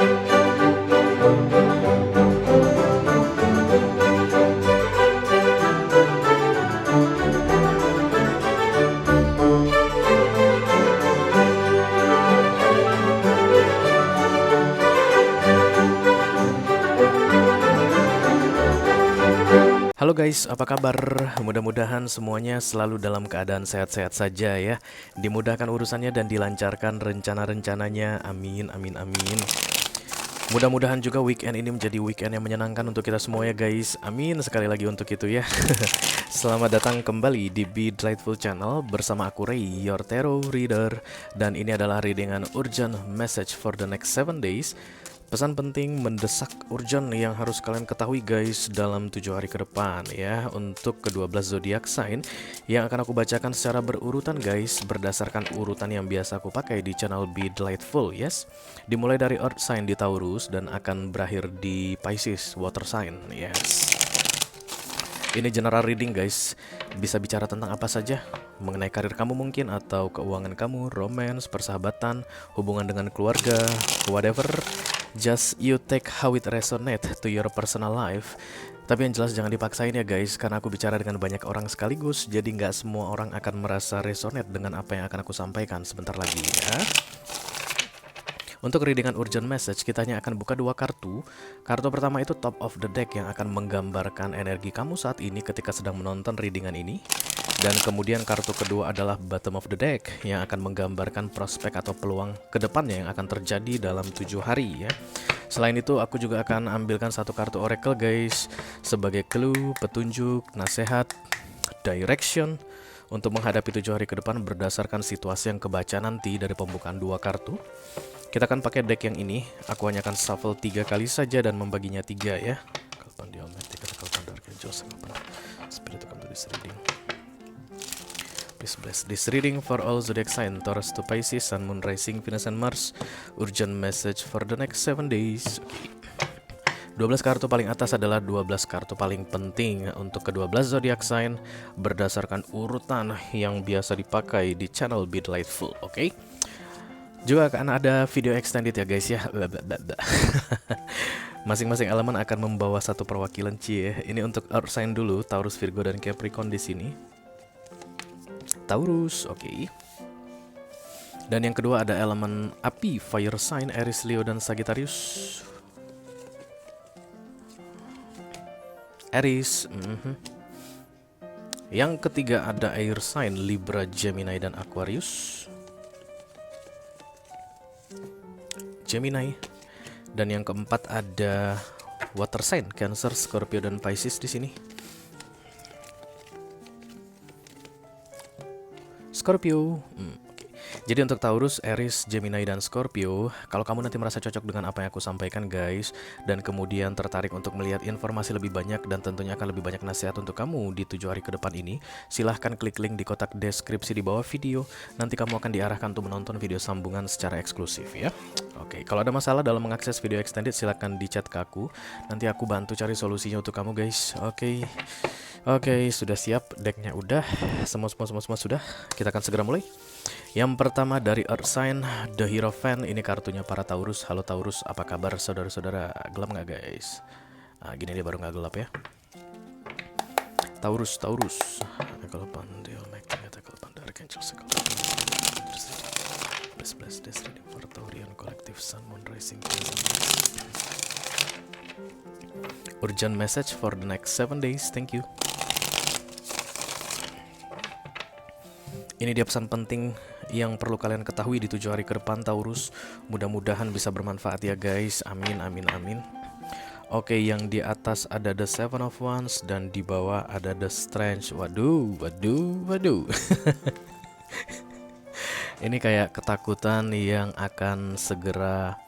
Halo guys, apa kabar? Mudah-mudahan semuanya selalu dalam keadaan sehat-sehat saja ya. Dimudahkan urusannya dan dilancarkan rencana-rencananya. Amin, amin, amin. Mudah-mudahan juga weekend ini menjadi weekend yang menyenangkan untuk kita semua ya guys. Amin sekali lagi untuk itu ya. Selamat datang kembali di Be Delightful Channel bersama aku Ray, your tarot reader. Dan ini adalah readingan urgent message for the next 7 days. Pesan penting mendesak urgent yang harus kalian ketahui guys dalam 7 hari ke depan ya, untuk ke-12 zodiak sign yang akan aku bacakan secara berurutan guys, berdasarkan urutan yang biasa aku pakai di channel Be Delightful, yes. Dimulai dari Earth sign di Taurus dan akan berakhir di Pisces water sign, yes. Ini general reading guys, bisa bicara tentang apa saja, mengenai karir kamu mungkin, atau keuangan kamu, romance, persahabatan, hubungan dengan keluarga, whatever. Just you take how it resonate to your personal life. Tapi yang jelas jangan dipaksain ya guys, karena aku bicara dengan banyak orang sekaligus, jadi nggak semua orang akan merasa resonate dengan apa yang akan aku sampaikan sebentar lagi ya. Untuk readingan urgent message, kita hanya akan buka 2 kartu. Kartu pertama itu top of the deck yang akan menggambarkan energi kamu saat ini ketika sedang menonton readingan ini. Dan kemudian kartu kedua adalah bottom of the deck yang akan menggambarkan prospek atau peluang kedepannya yang akan terjadi dalam 7 hari ya. Selain itu aku juga akan ambilkan 1 kartu oracle guys, sebagai clue, petunjuk, nasihat, direction untuk menghadapi 7 hari ke depan berdasarkan situasi yang kebaca nanti dari pembukaan 2 kartu. Kita akan pakai deck yang ini. Aku hanya akan shuffle 3 kali saja dan membaginya 3 ya. Please bless this reading for all zodiac sign, Taurus to Pisces, Sun, Moon, Rising, Venus, and Mars. Urgent message for the next 7 days. 12 kartu paling atas adalah 12 kartu paling penting untuk ke-12 zodiac sign berdasarkan urutan yang biasa dipakai di channel Be Delightful, oke? Juga akan ada video extended ya guys ya. Masing-masing elemen akan membawa 1 perwakilan cie. Ini untuk earth sign dulu, Taurus, Virgo, dan Capricorn di sini. Taurus, oke. Dan yang kedua ada elemen api, fire sign, Aries, Leo, dan Sagittarius. Aries. Yang ketiga ada air sign, Libra, Gemini, dan Aquarius. Gemini. Dan yang keempat ada water sign, Cancer, Scorpio, dan Pisces di sini. Scorpio. Jadi untuk Taurus, Aries, Gemini, dan Scorpio, kalau kamu nanti merasa cocok dengan apa yang aku sampaikan guys, dan kemudian tertarik untuk melihat informasi lebih banyak dan tentunya akan lebih banyak nasihat untuk kamu di 7 hari ke depan ini, silahkan klik link di kotak deskripsi di bawah video. Nanti kamu akan diarahkan untuk menonton video sambungan secara eksklusif ya. Oke, kalau ada masalah dalam mengakses video extended silahkan di chat ke aku. Nanti aku bantu cari solusinya untuk kamu guys. Oke, sudah siap, decknya udah, semua sudah. Kita akan segera mulai. Yang pertama dari Earth sign, The Hierophant. Ini kartunya para Taurus. Halo Taurus, apa kabar saudara-saudara? Gelap nggak guys? Nah, gini dia baru nggak gelap ya. Taurus. Bless this reading for Taurian Collective, Sun, Moon, Rising. Urgent message for the next 7 days. Thank you. Ini dia pesan penting yang perlu kalian ketahui di 7 hari ke depan Taurus. Mudah-mudahan bisa bermanfaat ya guys. Amin. Oke, yang di atas ada The Seven of Wands dan di bawah ada The Strange. Waduh. Ini kayak ketakutan yang akan segera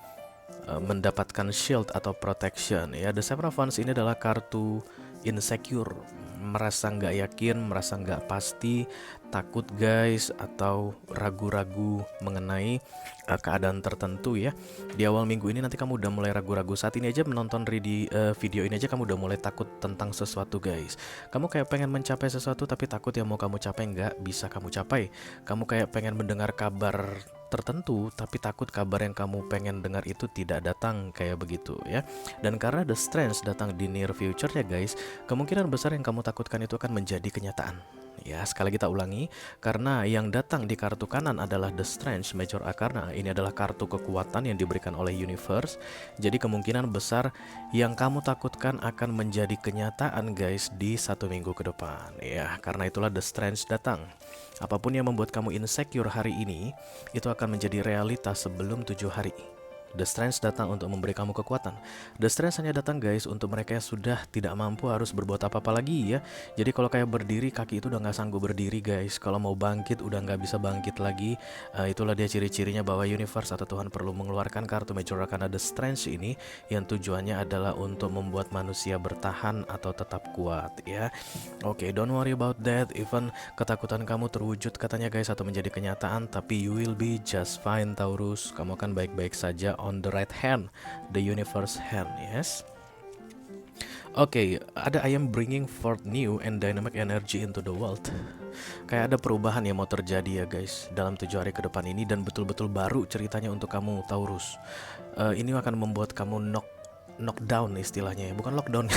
mendapatkan shield atau protection ya. The Seven of Wands ini adalah kartu insecure, merasa nggak yakin, merasa nggak pasti, takut guys, atau ragu-ragu mengenai keadaan tertentu ya. Di awal minggu ini nanti kamu udah mulai ragu-ragu. Saat ini aja menonton video ini aja kamu udah mulai takut tentang sesuatu guys. Kamu kayak pengen mencapai sesuatu tapi takut yang mau kamu capai nggak bisa kamu capai. Kamu kayak pengen mendengar kabar tertentu, tapi takut kabar yang kamu pengen dengar itu tidak datang kayak begitu ya. Dan karena The Strange datang di near future ya guys, kemungkinan besar yang kamu takutkan itu akan menjadi kenyataan. Ya, sekali kita ulangi, karena yang datang di kartu kanan adalah The Strange Major Arcana. Ini adalah kartu kekuatan yang diberikan oleh universe. Jadi kemungkinan besar yang kamu takutkan akan menjadi kenyataan guys di 1 minggu ke depan. Ya, karena itulah The Strange datang. Apapun yang membuat kamu insecure hari ini, itu akan menjadi realitas sebelum 7 hari. The Strange datang untuk memberi kamu kekuatan. The Strange hanya datang guys untuk mereka yang sudah tidak mampu harus berbuat apa-apa lagi ya. Jadi kalau kayak berdiri, kaki itu udah nggak sanggup berdiri guys. Kalau mau bangkit udah nggak bisa bangkit lagi. Itulah dia ciri-cirinya bahwa universe atau Tuhan perlu mengeluarkan kartu Major Arcana The Strange ini, yang tujuannya adalah untuk membuat manusia bertahan atau tetap kuat ya. Oke, don't worry about that. Even ketakutan kamu terwujud katanya guys atau menjadi kenyataan, tapi you will be just fine Taurus. Kamu akan baik-baik saja on the right hand, the universe hand, yes. Oke, ada I am bringing forth new and dynamic energy into the world. Kayak ada perubahan yang mau terjadi ya guys dalam 7 hari ke depan ini, dan betul-betul baru ceritanya untuk kamu Taurus. Ini akan membuat kamu knockdown istilahnya ya, bukan lockdown.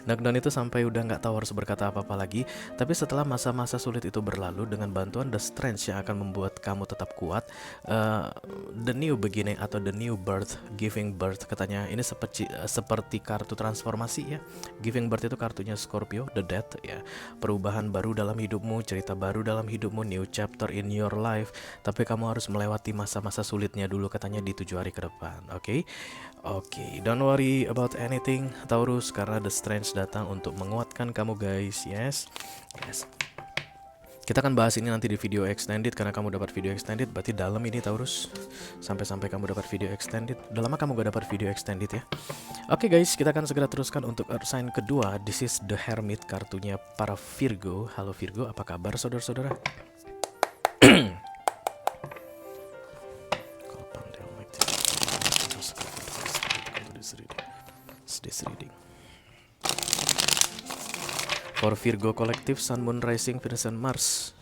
Knockdown itu sampai udah nggak tahu harus berkata apa-apa lagi. Tapi setelah masa-masa sulit itu berlalu, dengan bantuan The Strange yang akan membuat kamu tetap kuat, the new beginning atau the new birth, giving birth katanya. Ini seperti kartu transformasi ya. Giving birth itu kartunya Scorpio, the death ya. Perubahan baru dalam hidupmu, cerita baru dalam hidupmu, new chapter in your life. Tapi kamu harus melewati masa-masa sulitnya dulu katanya di 7 hari ke depan. Oke, don't worry about anything Taurus, karena The Strange datang untuk menguatkan kamu guys. Yes. Kita akan bahas ini nanti di video extended, karena kamu dapat video extended berarti dalam ini Taurus. Sampai kamu dapat video extended. Udah lama kamu gak dapat video extended ya. Oke guys, kita akan segera teruskan untuk Earth sign kedua. This is the Hermit, kartunya para Virgo. Halo Virgo, apa kabar saudara-saudara? This reading for Virgo Collective, Sun, Moon, Rising, Venus, and Mars.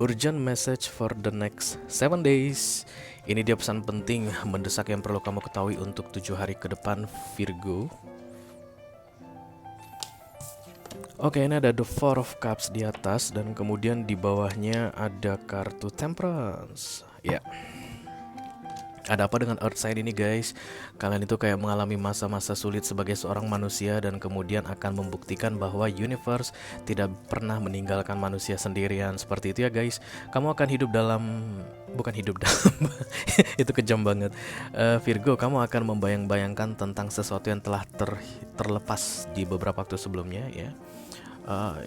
Urgent message for the next 7 days. Ini dia pesan penting mendesak yang perlu kamu ketahui untuk 7 hari ke depan Virgo. Oke, ini ada the Four of Cups di atas, dan kemudian di bawahnya ada kartu Temperance. Ya. Ada apa dengan Earth sign ini guys? Kalian itu kayak mengalami masa-masa sulit sebagai seorang manusia, dan kemudian akan membuktikan bahwa universe tidak pernah meninggalkan manusia sendirian. Seperti itu ya guys. Kamu akan hidup dalam, bukan hidup dalam itu kejam banget. Virgo, kamu akan membayang-bayangkan tentang sesuatu yang telah terlepas di beberapa waktu sebelumnya ya.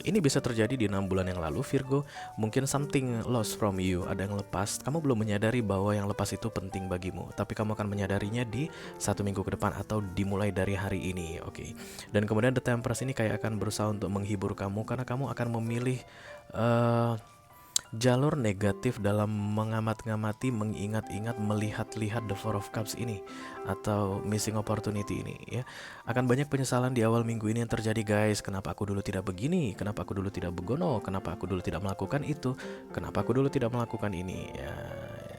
Ini bisa terjadi di 6 bulan yang lalu Virgo. Mungkin something lost from you, ada yang lepas. Kamu belum menyadari bahwa yang lepas itu penting bagimu, tapi kamu akan menyadarinya di 1 minggu ke depan atau dimulai dari hari ini. Oke. Dan kemudian The Temperance ini kayak akan berusaha untuk menghibur kamu, karena kamu akan memilih jalur negatif dalam mengamat-ngamati, mengingat-ingat, melihat-lihat The Four of Cups ini atau missing opportunity ini ya. Akan banyak penyesalan di awal minggu ini yang terjadi guys. Kenapa aku dulu tidak begini? Kenapa aku dulu tidak begono? Kenapa aku dulu tidak melakukan itu? Kenapa aku dulu tidak melakukan ini? Ya,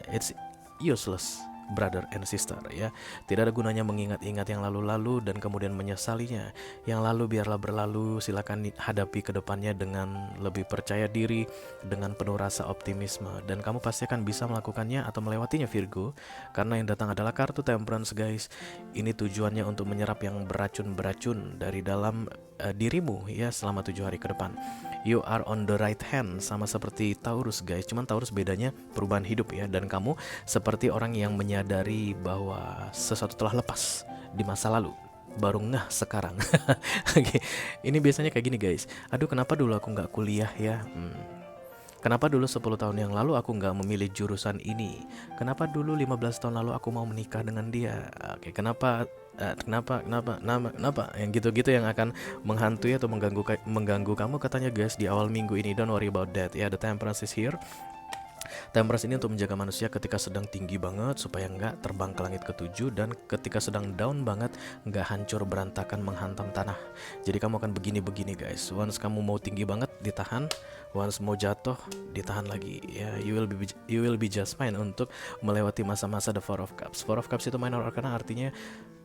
it's useless brother and sister ya. Tidak ada gunanya mengingat-ingat yang lalu-lalu dan kemudian menyesalinya. Yang lalu biarlah berlalu, silakan hadapi ke depannya dengan lebih percaya diri, dengan penuh rasa optimisme, dan kamu pasti akan bisa melakukannya atau melewatinya Virgo, karena yang datang adalah kartu Temperance guys. Ini tujuannya untuk menyerap yang beracun-beracun dari dalam dirimu ya selama 7 hari ke depan. You are on the right hand, sama seperti Taurus guys. Cuman Taurus bedanya perubahan hidup ya. Dan kamu seperti orang yang menyadari bahwa sesuatu telah lepas di masa lalu, baru ngeh sekarang. Oke. Ini biasanya kayak gini guys. Aduh, kenapa dulu aku gak kuliah ya? Kenapa dulu 10 tahun yang lalu aku gak memilih jurusan ini? Kenapa dulu 15 tahun lalu aku mau menikah dengan dia? Oke, kenapa yang gitu-gitu yang akan menghantui atau mengganggu kamu katanya guys di awal minggu ini. Don't worry about that ya. The Temperance is here. Temperance ini untuk menjaga manusia ketika sedang tinggi banget supaya nggak terbang ke langit ketujuh, dan ketika sedang down banget nggak hancur berantakan menghantam tanah. Jadi kamu akan begini-begini guys. Once kamu mau tinggi banget ditahan, once mau jatuh ditahan lagi. Ya, you will be just fine untuk melewati masa-masa the Four of Cups. Four of Cups itu minor arcana, artinya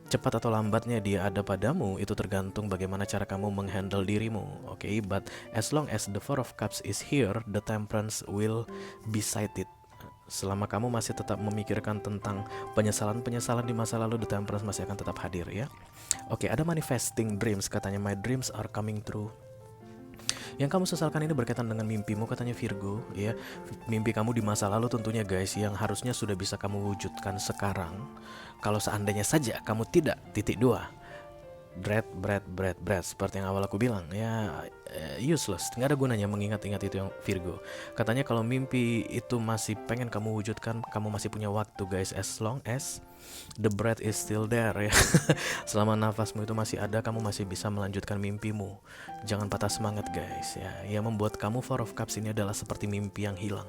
cepat atau lambatnya dia ada padamu itu tergantung bagaimana cara kamu menghandle dirimu. Oke, but as long as the Four of Cups is here, the Temperance will be sighted. Selama kamu masih tetap memikirkan tentang penyesalan-penyesalan di masa lalu, the Temperance masih akan tetap hadir ya. Oke, ada manifesting dreams, katanya my dreams are coming true. Yang kamu sesalkan ini berkaitan dengan mimpimu, katanya Virgo ya. Mimpi kamu di masa lalu tentunya guys, yang harusnya sudah bisa kamu wujudkan sekarang. Kalau seandainya saja kamu tidak, titik dua, bread, seperti yang awal aku bilang ya, useless, nggak ada gunanya mengingat-ingat itu yang Virgo. Katanya kalau mimpi itu masih pengen kamu wujudkan, kamu masih punya waktu guys, as long as the breath is still there ya. Selama nafasmu itu masih ada, kamu masih bisa melanjutkan mimpimu. Jangan patah semangat guys ya. Yang membuat kamu Four of Cups ini adalah seperti mimpi yang hilang.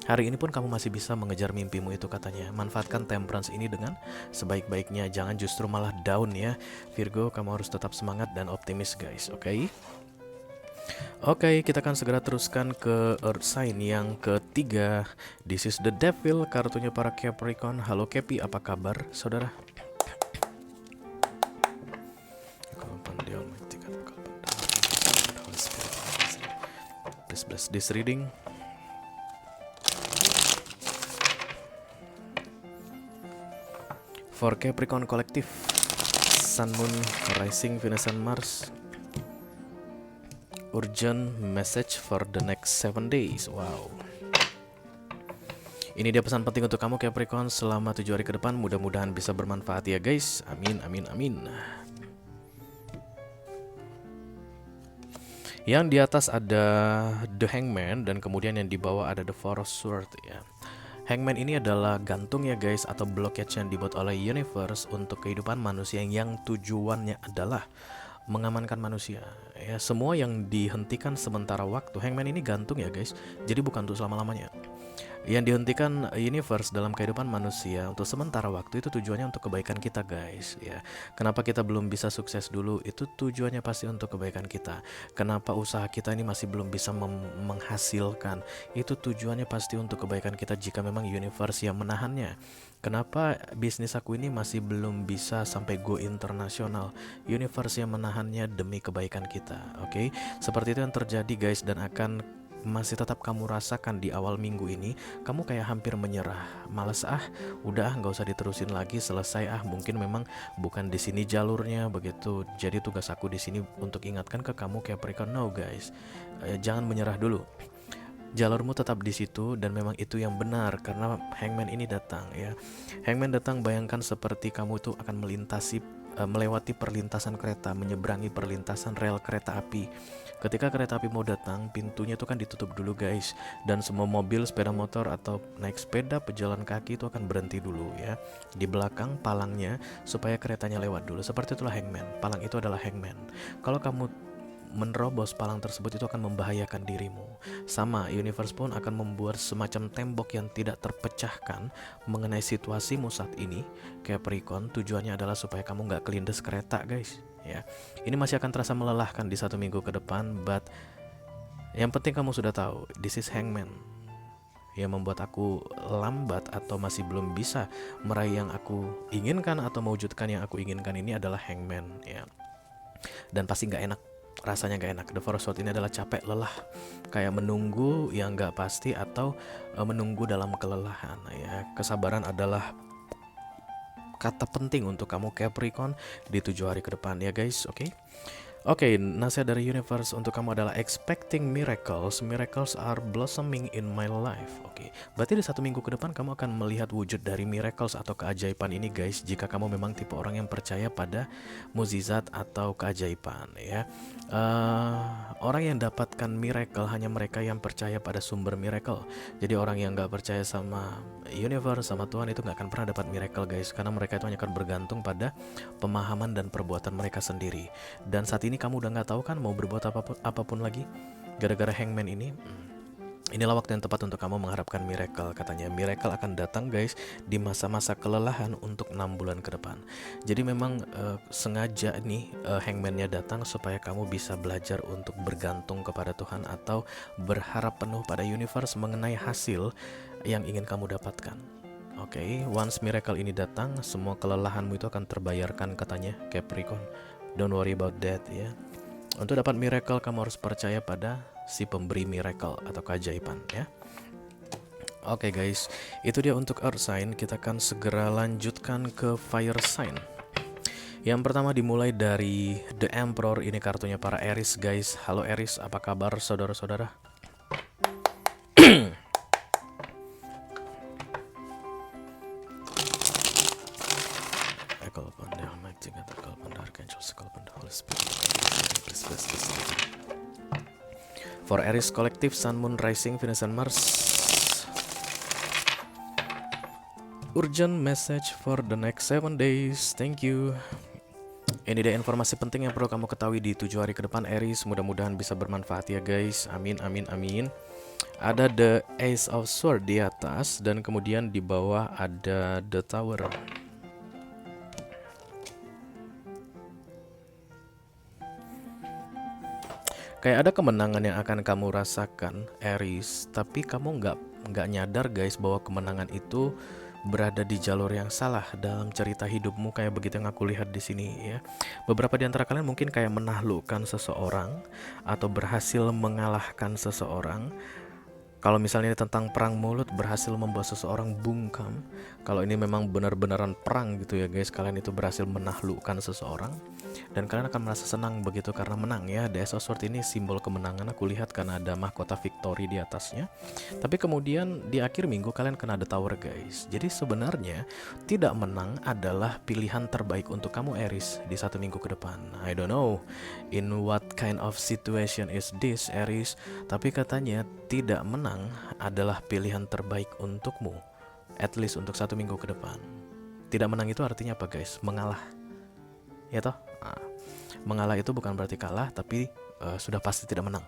Hari ini pun kamu masih bisa mengejar mimpimu itu, katanya. Manfaatkan Temperance ini dengan sebaik-baiknya, jangan justru malah down ya. Virgo, kamu harus tetap semangat dan optimis guys, oke? Oke, kita akan segera teruskan ke Earth sign yang ketiga. This is the Devil, kartunya para Capricorn. Halo Capi, apa kabar saudara? Please bless this reading. For Capricorn Collective, Sun, Moon, Rising, Venus, and Mars. Urgent message for the next 7 days. Wow. Ini dia pesan penting untuk kamu Capricorn selama 7 hari ke depan. Mudah-mudahan bisa bermanfaat ya guys. Amin, amin, amin. Yang di atas ada The Hangman, dan kemudian yang di bawah ada The Four of Swords ya. Hangman ini adalah gantung ya guys, atau blockage yang dibuat oleh universe untuk kehidupan manusia yang tujuannya adalah mengamankan manusia ya. Semua yang dihentikan sementara waktu, Hangman ini gantung ya guys, jadi bukan untuk selama-lamanya. Yang dihentikan universe dalam kehidupan manusia untuk sementara waktu itu tujuannya untuk kebaikan kita guys ya. Kenapa kita belum bisa sukses dulu, itu tujuannya pasti untuk kebaikan kita. Kenapa usaha kita ini masih belum bisa menghasilkan, itu tujuannya pasti untuk kebaikan kita jika memang universe yang menahannya. Kenapa bisnis aku ini masih belum bisa sampai go internasional, universe yang menahannya demi kebaikan kita. Oke, seperti itu yang terjadi guys, dan akan masih tetap kamu rasakan di awal minggu ini. Kamu kayak hampir menyerah, males udah nggak usah diterusin lagi, selesai mungkin memang bukan di sini jalurnya begitu. Jadi tugas aku di sini untuk ingatkan ke kamu Capricorn, no guys, jangan menyerah dulu. Jalurmu tetap di situ dan memang itu yang benar, karena Hangman ini datang ya. Hangman datang, bayangkan seperti kamu itu akan melewati perlintasan kereta, menyeberangi perlintasan rel kereta api. Ketika kereta api mau datang, pintunya itu kan ditutup dulu guys, dan semua mobil, sepeda motor atau naik sepeda, pejalan kaki itu akan berhenti dulu ya di belakang palangnya supaya keretanya lewat dulu. Seperti itulah Hangman. Palang itu adalah Hangman. Kalau kamu menerobos palang tersebut, itu akan membahayakan dirimu. Sama, universe pun akan membuat semacam tembok yang tidak terpecahkan mengenai situasimu saat ini Capricorn. Tujuannya adalah supaya kamu gak kelindes kereta guys ya. Ini masih akan terasa melelahkan di 1 minggu ke depan, but yang penting kamu sudah tahu, this is Hangman. Yang membuat aku lambat atau masih belum bisa meraih yang aku inginkan atau mewujudkan yang aku inginkan ini adalah Hangman ya. Dan pasti gak enak, rasanya gak enak. The Four of Swords ini adalah capek, lelah, kayak menunggu yang gak pasti atau menunggu dalam kelelahan ya. Kesabaran adalah kata penting untuk kamu Capricorn di 7 hari ke depan ya guys. Oke, nasihat dari universe untuk kamu adalah expecting miracles. Miracles are blossoming in my life. Oke, berarti di 1 minggu ke depan kamu akan melihat wujud dari miracles atau keajaiban ini guys, jika kamu memang tipe orang yang percaya pada mukjizat atau keajaiban ya. Orang yang dapatkan miracle hanya mereka yang percaya pada sumber miracle. Jadi orang yang gak percaya sama universe, sama Tuhan, itu gak akan pernah dapat miracle guys, karena mereka itu hanya akan bergantung pada pemahaman dan perbuatan mereka sendiri. Dan saat ini kamu udah gak tahu kan mau berbuat apapun lagi gara-gara Hangman ini. Inilah waktu yang tepat untuk kamu mengharapkan miracle, katanya. Miracle akan datang guys di masa-masa kelelahan untuk 6 bulan ke depan. Jadi memang sengaja nih hangman-nya datang supaya kamu bisa belajar untuk bergantung kepada Tuhan atau berharap penuh pada universe mengenai hasil yang ingin kamu dapatkan. Oke, once miracle ini datang, semua kelelahanmu itu akan terbayarkan, katanya Capricorn. Don't worry about that ya. Untuk dapat miracle kamu harus percaya pada si pemberi miracle atau keajaiban ya. Oke guys, itu dia untuk earth sign. Kita akan segera lanjutkan ke fire sign. Yang pertama dimulai dari The Emperor. Ini kartunya para Aries guys. Halo Aries, apa kabar saudara-saudara? For Aries Collective, Sun, Moon, Rising, Venus, and Mars. Urgent message for the next 7 days. Thank you. Ini dia informasi penting yang perlu kamu ketahui di 7 hari ke depan Aries. Mudah-mudahan bisa bermanfaat ya guys. Amin, amin, amin. Ada the Ace of Sword di atas dan kemudian di bawah ada the Tower. Kayak ada kemenangan yang akan kamu rasakan Aries, tapi kamu nggak nyadar guys bahwa kemenangan itu berada di jalur yang salah dalam cerita hidupmu, kayak begitu yang aku lihat di sini ya. Beberapa di antara kalian mungkin kayak menaklukkan seseorang atau berhasil mengalahkan seseorang. Kalau misalnya ini tentang perang mulut, berhasil membuat seseorang bungkam. Kalau ini memang benar-benaran perang gitu ya guys, kalian itu berhasil menaklukkan seseorang dan kalian akan merasa senang begitu karena menang ya. The Ace of Swords ini simbol kemenangan, aku lihat karena ada mahkota victory di atasnya. Tapi kemudian di akhir minggu kalian kena The Tower guys. Jadi sebenarnya tidak menang adalah pilihan terbaik untuk kamu Aries di 1 minggu ke depan. I don't know in what kind of situation is this Aries, tapi katanya tidak menang adalah pilihan terbaik untukmu, at least untuk 1 minggu ke depan. Tidak menang itu artinya apa guys? Mengalah, ya toh? Mengalah itu bukan berarti kalah, tapi sudah pasti tidak menang.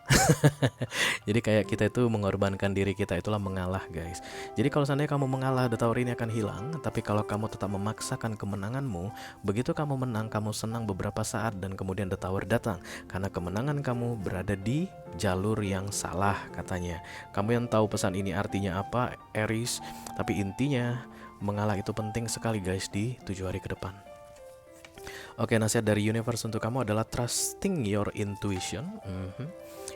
Jadi kayak kita itu mengorbankan diri kita, itulah mengalah guys. Jadi kalau seandainya kamu mengalah, The Tower ini akan hilang. Tapi kalau kamu tetap memaksakan kemenanganmu, begitu kamu menang, kamu senang beberapa saat dan kemudian The Tower datang. Karena kemenangan kamu berada di jalur yang salah katanya. Kamu yang tahu pesan ini artinya apa Aries. Tapi intinya mengalah itu penting sekali guys di 7 hari ke depan. Oke, nasihat dari universe untuk kamu adalah trusting your intuition.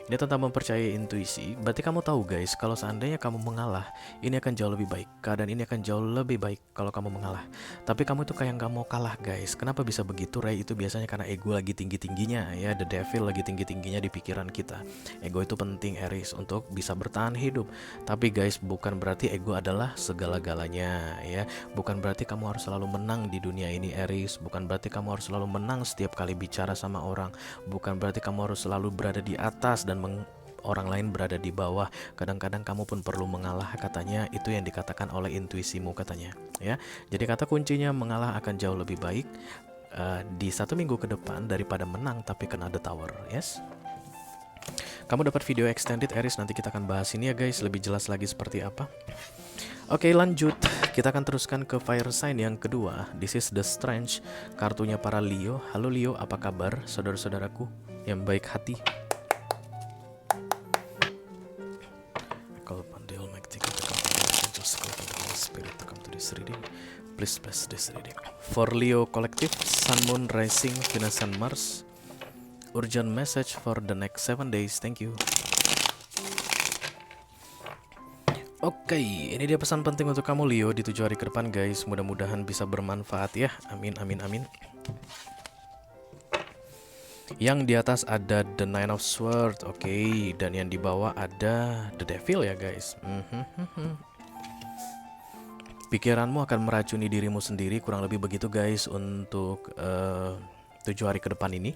Ini tentang mempercayai intuisi. Berarti kamu tahu guys, kalau seandainya kamu mengalah, ini akan jauh lebih baik. Keadaan ini akan jauh lebih baik kalau kamu mengalah. Tapi kamu itu kayak nggak mau kalah guys. Kenapa bisa begitu Ray? Itu biasanya karena ego lagi tinggi-tingginya ya. The devil lagi tinggi-tingginya di pikiran kita. Ego itu penting Aries untuk bisa bertahan hidup. Tapi guys, bukan berarti ego adalah segala-galanya ya. Bukan berarti kamu harus selalu menang di dunia ini Aries. Bukan berarti kamu harus selalu menang setiap kali bicara sama orang. Bukan berarti kamu harus selalu berada di atas dan orang lain berada di bawah. Kadang-kadang kamu pun perlu mengalah katanya. Itu yang dikatakan oleh intuisimu katanya ya. Jadi kata kuncinya mengalah akan jauh lebih baik di 1 minggu ke depan daripada menang tapi kena The Tower. Yes. Kamu dapat video extended Aries, nanti kita akan bahas ini ya guys, lebih jelas lagi seperti apa. Oke, lanjut. Kita akan teruskan ke fire sign yang kedua. This is the Strange, kartunya para Leo. Halo Leo, apa kabar saudara-saudaraku yang baik hati? Please bless this reading. For Leo Collective, Sun, Moon, Rising, Venus, and Mars. Urgent message for the next 7 days. Thank you. Oke, ini dia pesan penting untuk kamu Leo di 7 hari ke depan guys. Mudah-mudahan bisa bermanfaat ya. Amin, amin, amin. Yang di atas ada The Nine of Swords, oke. Dan yang di bawah ada The Devil ya guys. Pikiranmu akan meracuni dirimu sendiri, kurang lebih begitu guys untuk 7 hari ke depan ini.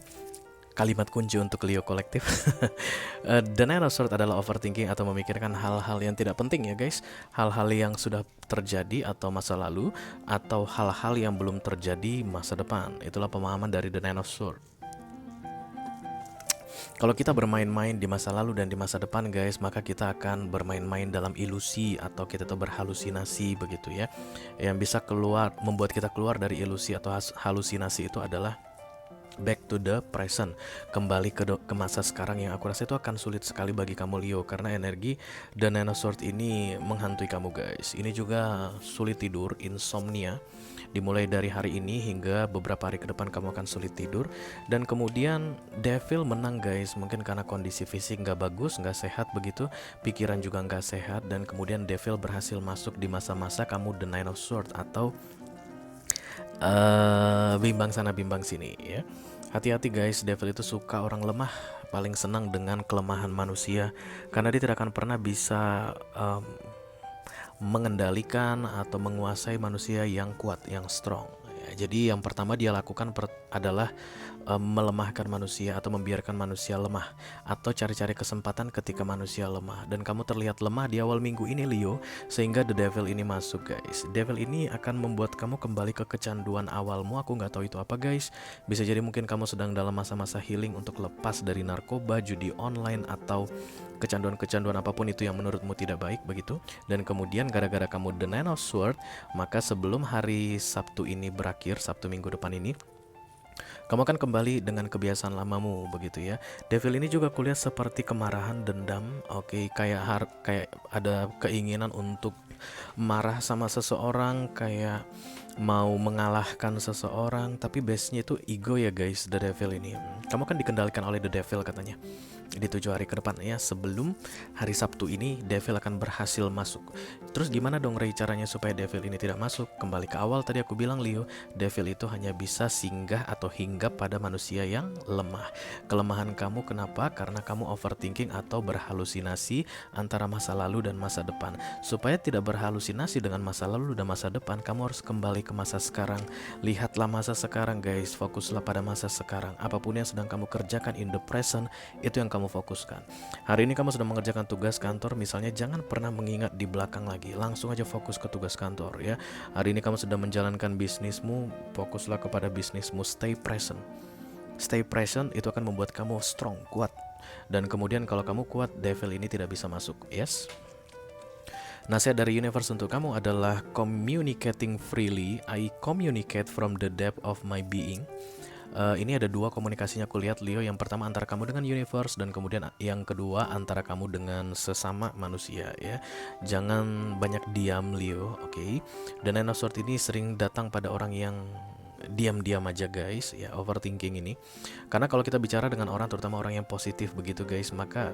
Kalimat kunci untuk Leo Kolektif. The Nine of Swords adalah overthinking atau memikirkan hal-hal yang tidak penting ya guys. Hal-hal yang sudah terjadi atau masa lalu, atau hal-hal yang belum terjadi masa depan. Itulah pemahaman dari The Nine of Swords. Kalau kita bermain-main di masa lalu dan di masa depan guys, maka kita akan bermain-main dalam ilusi atau kita tuh berhalusinasi begitu ya. Yang bisa keluar, membuat kita keluar dari ilusi atau halusinasi itu adalah back to the present, kembali ke masa sekarang, yang aku rasa itu akan sulit sekali bagi kamu Leo, karena energi The Nine of Swords ini menghantui kamu guys. Ini juga sulit tidur, insomnia, dimulai dari hari ini hingga beberapa hari ke depan kamu akan sulit tidur. Dan kemudian Devil menang guys, mungkin karena kondisi fisik nggak bagus, nggak sehat begitu, pikiran juga nggak sehat, dan kemudian Devil berhasil masuk di masa-masa kamu The Nine of Swords atau bimbang sana bimbang sini ya. Hati-hati guys, Devil itu suka orang lemah, paling senang dengan kelemahan manusia, karena dia tidak akan pernah bisa mengendalikan atau menguasai manusia yang kuat, yang strong ya. Jadi yang pertama dia lakukan adalah melemahkan manusia atau membiarkan manusia lemah, atau cari-cari kesempatan ketika manusia lemah. Dan kamu terlihat lemah di awal minggu ini Leo, sehingga The Devil ini masuk guys. Devil ini akan membuat kamu kembali ke kecanduan awalmu. Aku nggak tahu itu apa guys. Bisa jadi mungkin kamu sedang dalam masa-masa healing untuk lepas dari narkoba, judi online, atau kecanduan-kecanduan apapun itu yang menurutmu tidak baik begitu. Dan kemudian gara-gara kamu The Nine of Swords, maka sebelum hari Sabtu ini berakhir, Sabtu minggu depan ini, kamu akan kembali dengan kebiasaan lamamu begitu ya. Devil ini juga kulihat seperti kemarahan, dendam, oke, kayak ada keinginan untuk marah sama seseorang, kayak mau mengalahkan seseorang, tapi base-nya itu ego ya guys. The Devil ini kamu akan dikendalikan oleh The Devil katanya di 7 hari ke depan ya. Sebelum hari Sabtu ini Devil akan berhasil masuk. Terus gimana dong Ray caranya supaya Devil ini tidak masuk? Kembali ke awal tadi aku bilang Leo, Devil itu hanya bisa singgah atau hinggap pada manusia yang lemah. Kelemahan kamu kenapa? Karena kamu overthinking atau berhalusinasi antara masa lalu dan masa depan. Supaya tidak berhalusinasi dengan masa lalu dan masa depan, kamu harus kembali ke masa sekarang. Lihatlah masa sekarang guys, fokuslah pada masa sekarang. Apapun yang sedang kamu kerjakan in the present, itu yang kamu fokuskan. Hari ini kamu sedang mengerjakan tugas kantor misalnya, jangan pernah mengingat di belakang lagi, langsung aja fokus ke tugas kantor ya. Hari ini kamu sedang menjalankan bisnismu, fokuslah kepada bisnismu, stay present. Stay present itu akan membuat kamu strong, kuat. Dan kemudian kalau kamu kuat, Devil ini tidak bisa masuk. Yes. Nasihat dari universe untuk kamu adalah communicating freely. I communicate from the depth of my being. Ini ada dua komunikasinya aku lihat Leo. Yang pertama antara kamu dengan universe, dan kemudian yang kedua antara kamu dengan sesama manusia ya. Jangan banyak diam Leo, oke? Dan Nine of Swords ini sering datang pada orang yang diam-diam aja guys ya, overthinking ini. Karena kalau kita bicara dengan orang, terutama orang yang positif begitu guys, maka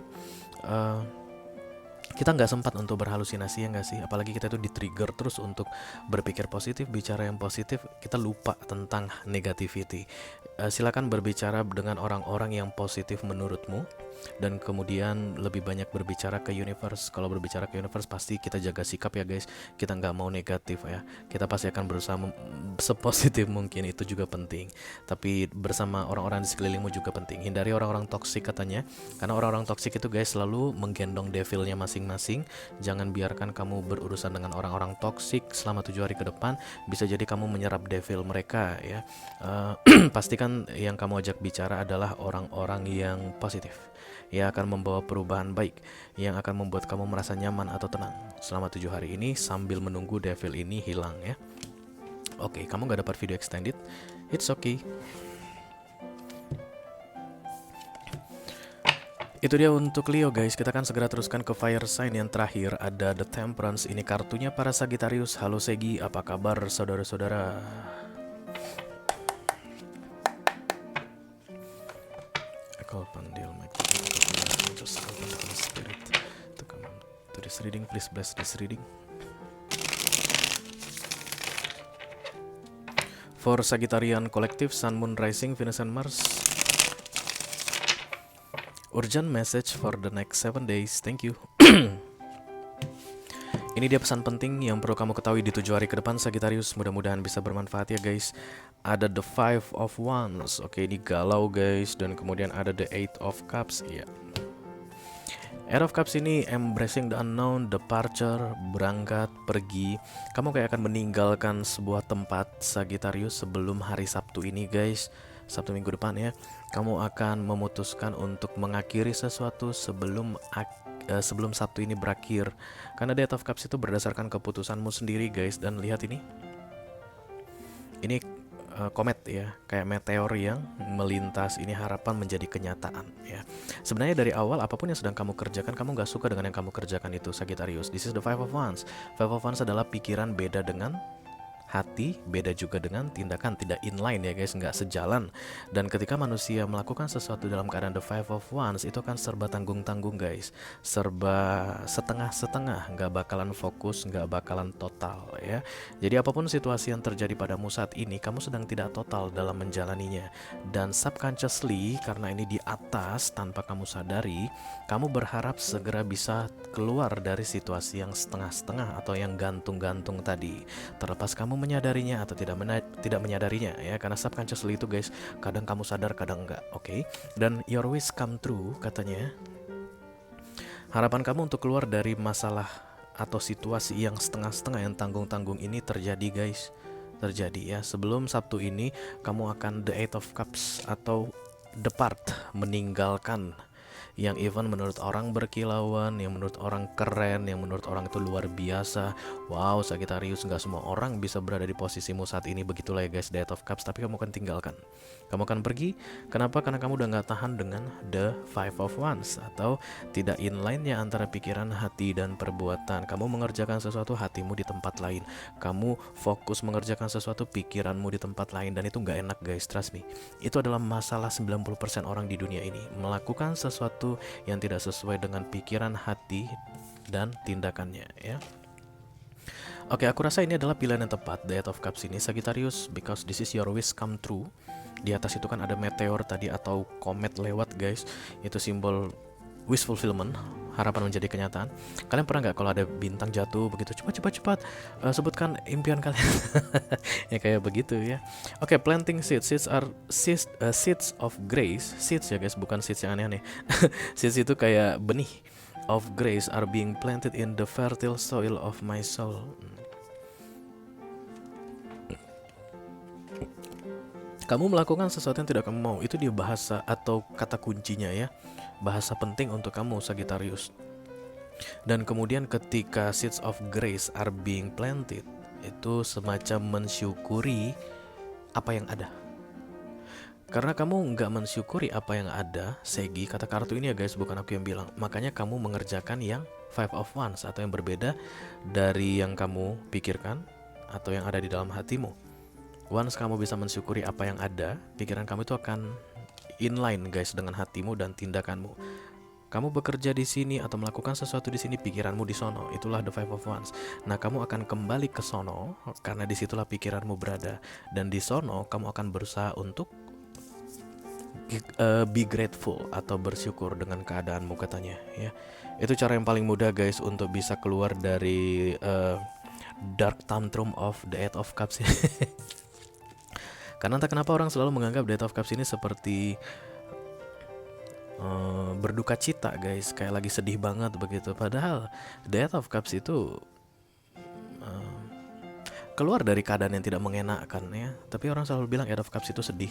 kita nggak sempat untuk berhalusinasi ya nggak sih. Apalagi kita itu di-trigger terus untuk berpikir positif, bicara yang positif, kita lupa tentang negativity. Silakan berbicara dengan orang-orang yang positif menurutmu, dan kemudian lebih banyak berbicara ke universe. Kalau berbicara ke universe pasti kita jaga sikap ya guys, kita nggak mau negatif ya. Kita pasti akan berusaha sepositif mungkin, itu juga penting. Tapi bersama orang-orang di sekelilingmu juga penting. Hindari orang-orang toksik katanya, karena orang-orang toksik itu guys selalu menggendong devilnya masing-masing. Jangan biarkan kamu berurusan dengan orang-orang toksik selama 7 hari ke depan. Bisa jadi kamu menyerap devil mereka ya. Pastikan yang kamu ajak bicara adalah orang-orang yang positif, yang akan membawa perubahan baik, yang akan membuat kamu merasa nyaman atau tenang selama 7 hari ini sambil menunggu devil ini hilang ya. Oke, kamu gak dapat video extended, it's okay. Itu dia untuk Leo guys. Kita akan segera teruskan ke fire sign yang terakhir. Ada The Temperance. Ini kartunya para Sagittarius. Halo Segi, apa kabar saudara-saudara? To this reading, please bless this reading. For Sagittarian Collective, Sun, Moon, Rising, Venus, and Mars. Urgent message for the next 7 days. Thank you. Ini dia pesan penting yang perlu kamu ketahui di 7 hari ke depan Sagittarius. Mudah-mudahan bisa bermanfaat ya guys. Ada the 5 of Wands. Oke, ini galau guys. Dan kemudian ada the 8 of Cups. Iya. 8 of Cups ini embracing the unknown, departure, berangkat, pergi. Kamu kayak akan meninggalkan sebuah tempat Sagittarius sebelum hari Sabtu ini guys. Sabtu minggu depan ya, kamu akan memutuskan untuk mengakhiri sesuatu sebelum Sabtu ini berakhir. Karena Death of Cups itu berdasarkan keputusanmu sendiri guys. Dan lihat ini komet ya, kayak meteor yang melintas. Ini harapan menjadi kenyataan ya. Sebenarnya dari awal apapun yang sedang kamu kerjakan, kamu gak suka dengan yang kamu kerjakan itu, Sagittarius. This is the Five of Wands. Five of Wands adalah pikiran beda dengan hati, beda juga dengan tindakan, tidak inline ya guys, nggak sejalan. Dan ketika manusia melakukan sesuatu dalam keadaan the Five of Wands, itu kan serba tanggung-tanggung guys, serba setengah-setengah, nggak bakalan fokus, nggak bakalan total ya. Jadi apapun situasi yang terjadi padamu saat ini, kamu sedang tidak total dalam menjalaninya. Dan subconsciously, karena ini di atas tanpa kamu sadari, kamu berharap segera bisa keluar dari situasi yang setengah-setengah atau yang gantung-gantung tadi. Terlepas kamu menyadarinya atau tidak menyadarinya ya, karena subconsciously itu guys, kadang kamu sadar kadang enggak. Oke. Dan your wish come true katanya. Harapan kamu untuk keluar dari masalah atau situasi yang setengah-setengah, yang tanggung-tanggung ini terjadi guys. Terjadi ya. Sebelum Sabtu ini kamu akan the Eight of Cups atau depart, meninggalkan yang even menurut orang berkilauan, yang menurut orang keren, yang menurut orang itu luar biasa. Wow, Sagittarius, gak semua orang bisa berada di posisimu saat ini. Begitulah ya guys, Death of Cups. Tapi kamu akan tinggalkan, kamu akan pergi. Kenapa? Karena kamu udah gak tahan dengan the Five of Wands, atau tidak inline-nya antara pikiran, hati, dan perbuatan. Kamu mengerjakan sesuatu, hatimu di tempat lain. Kamu fokus mengerjakan sesuatu, pikiranmu di tempat lain. Dan itu gak enak guys, trust me. Itu adalah masalah 90% orang di dunia ini, melakukan sesuatu yang tidak sesuai dengan pikiran, hati, dan tindakannya ya. Oke, aku rasa ini adalah pilihan yang tepat, The Eight of Cups ini, Sagittarius, because this is your wish come true. Di atas itu kan ada meteor tadi atau komet lewat guys. Itu simbol wish fulfillment, harapan menjadi kenyataan. Kalian pernah nggak kalau ada bintang jatuh begitu, cepat sebutkan impian kalian. Ya kayak begitu ya. Oke, planting seeds. Seeds are seeds of grace. Seeds ya guys, bukan seeds yang aneh-aneh. Seeds itu kayak benih of grace are being planted in the fertile soil of my soul. Kamu melakukan sesuatu yang tidak kamu mau, itu dia bahasa atau kata kuncinya ya. Bahasa penting untuk kamu, Sagittarius. Dan kemudian ketika seeds of grace are being planted, itu semacam mensyukuri apa yang ada. Karena kamu nggak mensyukuri apa yang ada, Segi, kata kartu ini ya guys, bukan aku yang bilang. Makanya kamu mengerjakan yang Five of Wands atau yang berbeda dari yang kamu pikirkan atau yang ada di dalam hatimu. Once kamu bisa mensyukuri apa yang ada, pikiran kamu itu akan inline guys dengan hatimu dan tindakanmu. Kamu bekerja di sini atau melakukan sesuatu di sini, pikiranmu di sono. Itulah the Five of Wands. Nah, kamu akan kembali ke sono karena disitulah pikiranmu berada. Dan di sono kamu akan berusaha untuk be grateful atau bersyukur dengan keadaanmu katanya ya. Itu cara yang paling mudah guys untuk bisa keluar dari dark tantrum of the Eight of Cups. Karena entah kenapa orang selalu menganggap Death of Cups ini seperti berduka cita guys, kayak lagi sedih banget begitu. Padahal Death of Cups itu keluar dari keadaan yang tidak mengenakan ya. Tapi orang selalu bilang Eight of Cups itu sedih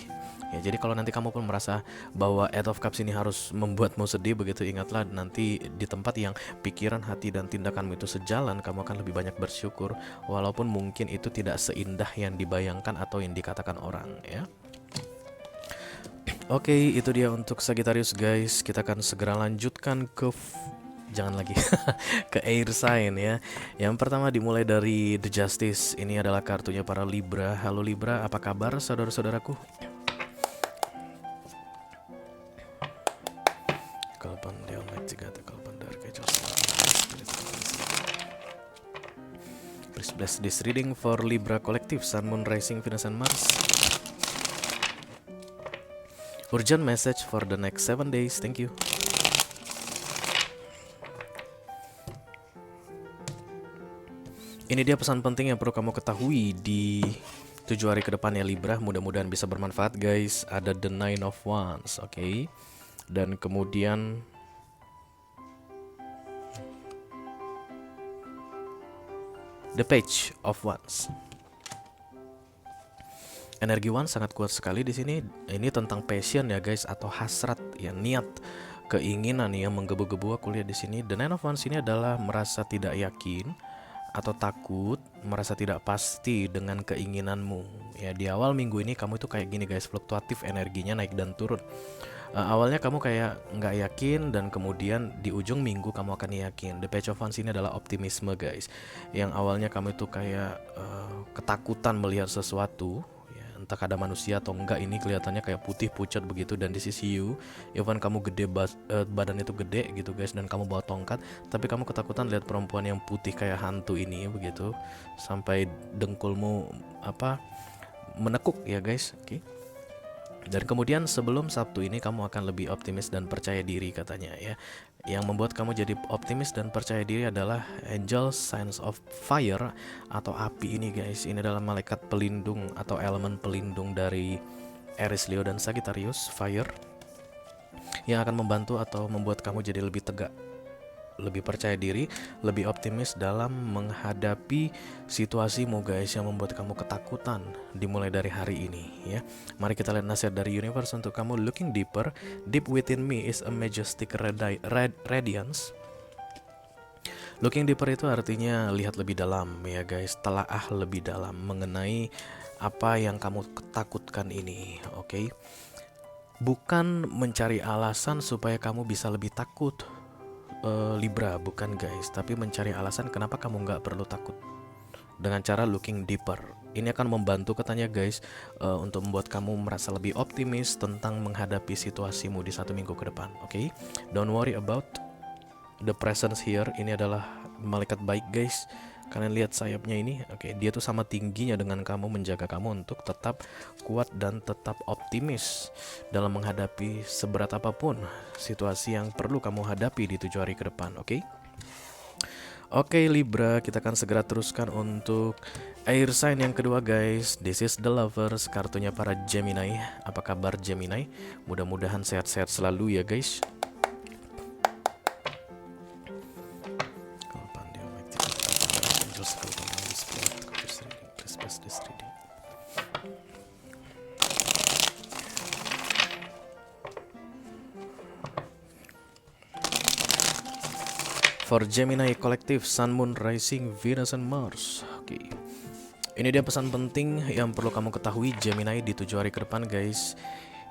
ya. Jadi kalau nanti kamu pun merasa bahwa Eight of Cups ini harus membuatmu sedih begitu, ingatlah nanti di tempat yang pikiran, hati, dan tindakanmu itu sejalan, kamu akan lebih banyak bersyukur. Walaupun mungkin itu tidak seindah yang dibayangkan atau yang dikatakan orang ya. Oke, itu dia untuk Sagittarius guys. Kita akan segera lanjutkan ke jangan lagi ke air sign ya. Yang pertama dimulai dari The Justice. Ini adalah kartunya para Libra. Halo Libra, apa kabar saudara-saudaraku? Kalpan Deomek Cigata, Kalpan Dark Angel. Please bless this reading for Libra Collective, Sun, Moon, Rising, Venus, and Mars. Urgent message for the next 7 days. Thank you. Ini dia pesan penting yang perlu kamu ketahui di 7 hari ke depan ya Libra. Mudah-mudahan bisa bermanfaat guys. Ada the Nine of Wands, oke. Dan kemudian the Page of Wands. Energi One sangat kuat sekali di sini. Ini tentang passion ya guys, atau hasrat ya, niat, keinginan yang menggebu-gebu. Aku lihat di sini The Nine of Wands ini adalah merasa tidak yakin atau takut, merasa tidak pasti dengan keinginanmu. Ya di awal minggu ini kamu itu kayak gini guys, fluktuatif energinya, naik dan turun. Awalnya kamu kayak nggak yakin, dan kemudian di ujung minggu kamu akan yakin. The Page of Wands ini adalah optimisme guys. Yang awalnya kamu itu kayak ketakutan melihat sesuatu, ya, entah ada manusia atau enggak, ini kelihatannya kayak putih pucat begitu. Dan di sisi you, even kamu gede, badan itu gede gitu guys, dan kamu bawa tongkat, tapi kamu ketakutan lihat perempuan yang putih kayak hantu ini begitu, sampai dengkulmu menekuk ya guys. Oke. Dan kemudian sebelum Sabtu ini kamu akan lebih optimis dan percaya diri katanya ya. Yang membuat kamu jadi optimis dan percaya diri adalah Angel Signs of Fire atau api ini guys. Ini adalah malaikat pelindung atau elemen pelindung dari Aries, Leo, dan Sagittarius, Fire, yang akan membantu atau membuat kamu jadi lebih tegak, lebih percaya diri, lebih optimis dalam menghadapi situasimu guys, yang membuat kamu ketakutan dimulai dari hari ini ya. Mari kita lihat nasihat dari universe untuk kamu. Looking deeper, deep within me is a majestic radiance. Looking deeper itu artinya lihat lebih dalam ya guys, telaah lebih dalam mengenai apa yang kamu takutkan ini, oke? Bukan mencari alasan supaya kamu bisa lebih takut, Libra, bukan guys, tapi mencari alasan kenapa kamu nggak perlu takut dengan cara looking deeper. Ini akan membantu katanya guys, untuk membuat kamu merasa lebih optimis tentang menghadapi situasimu di 1 minggu ke depan. Oke, don't worry about the presence here. Ini adalah malaikat baik guys. Kalian lihat sayapnya ini, oke, dia tuh sama tingginya dengan kamu, menjaga kamu untuk tetap kuat dan tetap optimis dalam menghadapi seberat apapun situasi yang perlu kamu hadapi di 7 hari ke depan, oke? Oke Libra, kita akan segera teruskan untuk air sign yang kedua guys. This is the Lovers, kartunya para Gemini. Apa kabar Gemini? Mudah-mudahan sehat-sehat selalu ya guys. For Gemini Collective, Sun, Moon, Rising, Venus, and Mars. Oke. Ini dia pesan penting yang perlu kamu ketahui Gemini di 7 hari ke depan guys.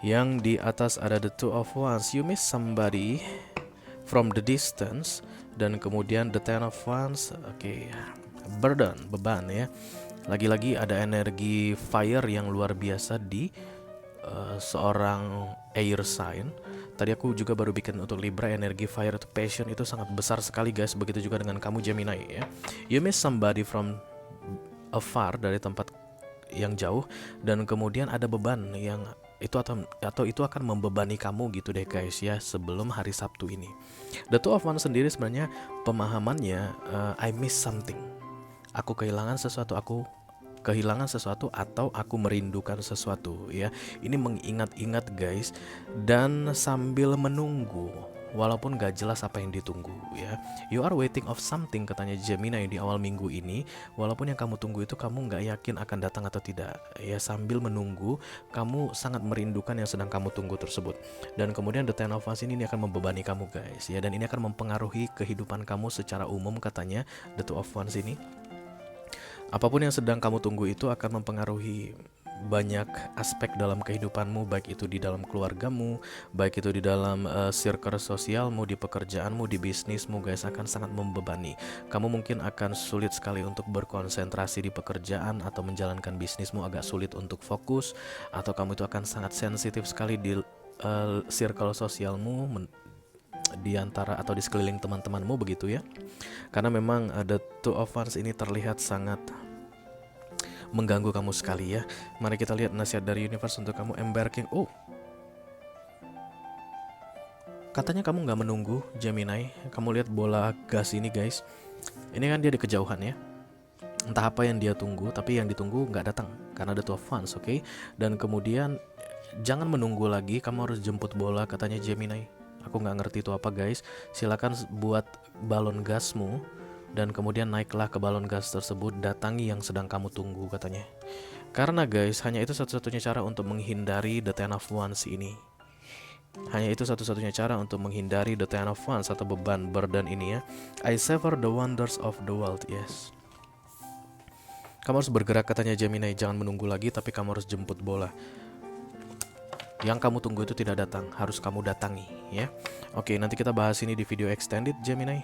Yang di atas ada the Two of Wands. You miss somebody from the distance. Dan kemudian the Ten of Wands. Oke. Burden, beban ya. Lagi-lagi ada energi fire yang luar biasa di seorang air sign. Tadi aku juga baru bikin untuk Libra, energi fire itu passion itu sangat besar sekali guys. Begitu juga dengan kamu Gemini ya. You miss somebody from afar, dari tempat yang jauh, dan kemudian ada beban yang itu atau itu akan membebani kamu gitu deh guys ya, sebelum hari Sabtu ini. The Two of Wands sendiri sebenarnya pemahamannya, I miss something. Aku kehilangan sesuatu, atau aku merindukan sesuatu ya. Ini mengingat-ingat guys, dan sambil menunggu walaupun gak jelas apa yang ditunggu ya. You are waiting of something katanya Gemini di awal minggu ini. Walaupun yang kamu tunggu itu kamu gak yakin akan datang atau tidak ya. Sambil menunggu kamu sangat merindukan yang sedang kamu tunggu tersebut. Dan kemudian the Ten of Wands ini akan membebani kamu guys ya, dan ini akan mempengaruhi kehidupan kamu secara umum katanya the Two of Wands ini. Apapun yang sedang kamu tunggu itu akan mempengaruhi banyak aspek dalam kehidupanmu, baik itu di dalam keluargamu, baik itu di dalam circle sosialmu, di pekerjaanmu, di bisnismu guys, akan sangat membebani. Kamu mungkin akan sulit sekali untuk berkonsentrasi di pekerjaan, atau menjalankan bisnismu agak sulit untuk fokus, atau kamu itu akan sangat sensitif sekali di circle sosialmu, di antara atau di sekeliling teman-temanmu begitu ya. Karena memang ada Two of Wands ini terlihat sangat mengganggu kamu sekali ya. Mari kita lihat nasihat dari universe untuk kamu embarking. Oh, katanya kamu gak menunggu Gemini. Kamu lihat bola gas ini guys. Ini kan dia di kejauhan ya. Entah apa yang dia tunggu, tapi yang ditunggu gak datang karena ada Two of Wands, oke? Dan kemudian jangan menunggu lagi, kamu harus jemput bola katanya Gemini. Aku gak ngerti itu apa guys. Silakan buat balon gasmu, dan kemudian naiklah ke balon gas tersebut, datangi yang sedang kamu tunggu katanya. Karena guys, hanya itu satu-satunya cara untuk menghindari the Ten of Wands ini. Hanya itu satu-satunya cara untuk menghindari the Ten of Wands atau beban burden ini ya. I savor the wonders of the world, yes. Kamu harus bergerak katanya Gemini, jangan menunggu lagi tapi kamu harus jemput bola. Yang kamu tunggu itu tidak datang, harus kamu datangi ya. Oke, nanti kita bahas ini di video extended Gemini.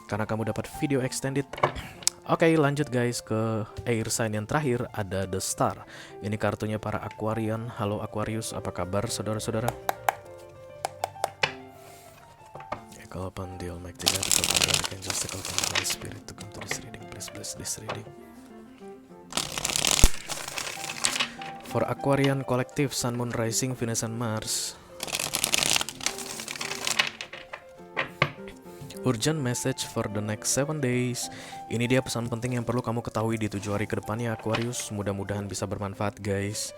Karena kamu dapat video extended. Oke, lanjut guys ke air sign yang terakhir, ada The Star. Ini kartunya para Aquarian. Halo Aquarius, apa kabar saudara-saudara? Call upon the Almighty God, call upon the Archangels, call upon the Holy Spirit to come to this reading. Please bless this reading. For Aquarian Collective, Sun, Moon, Rising, Venus, and Mars. Urgent message for the next 7 days. Ini dia pesan penting yang perlu kamu ketahui di 7 hari ke depannya Aquarius. Mudah-mudahan bisa bermanfaat guys.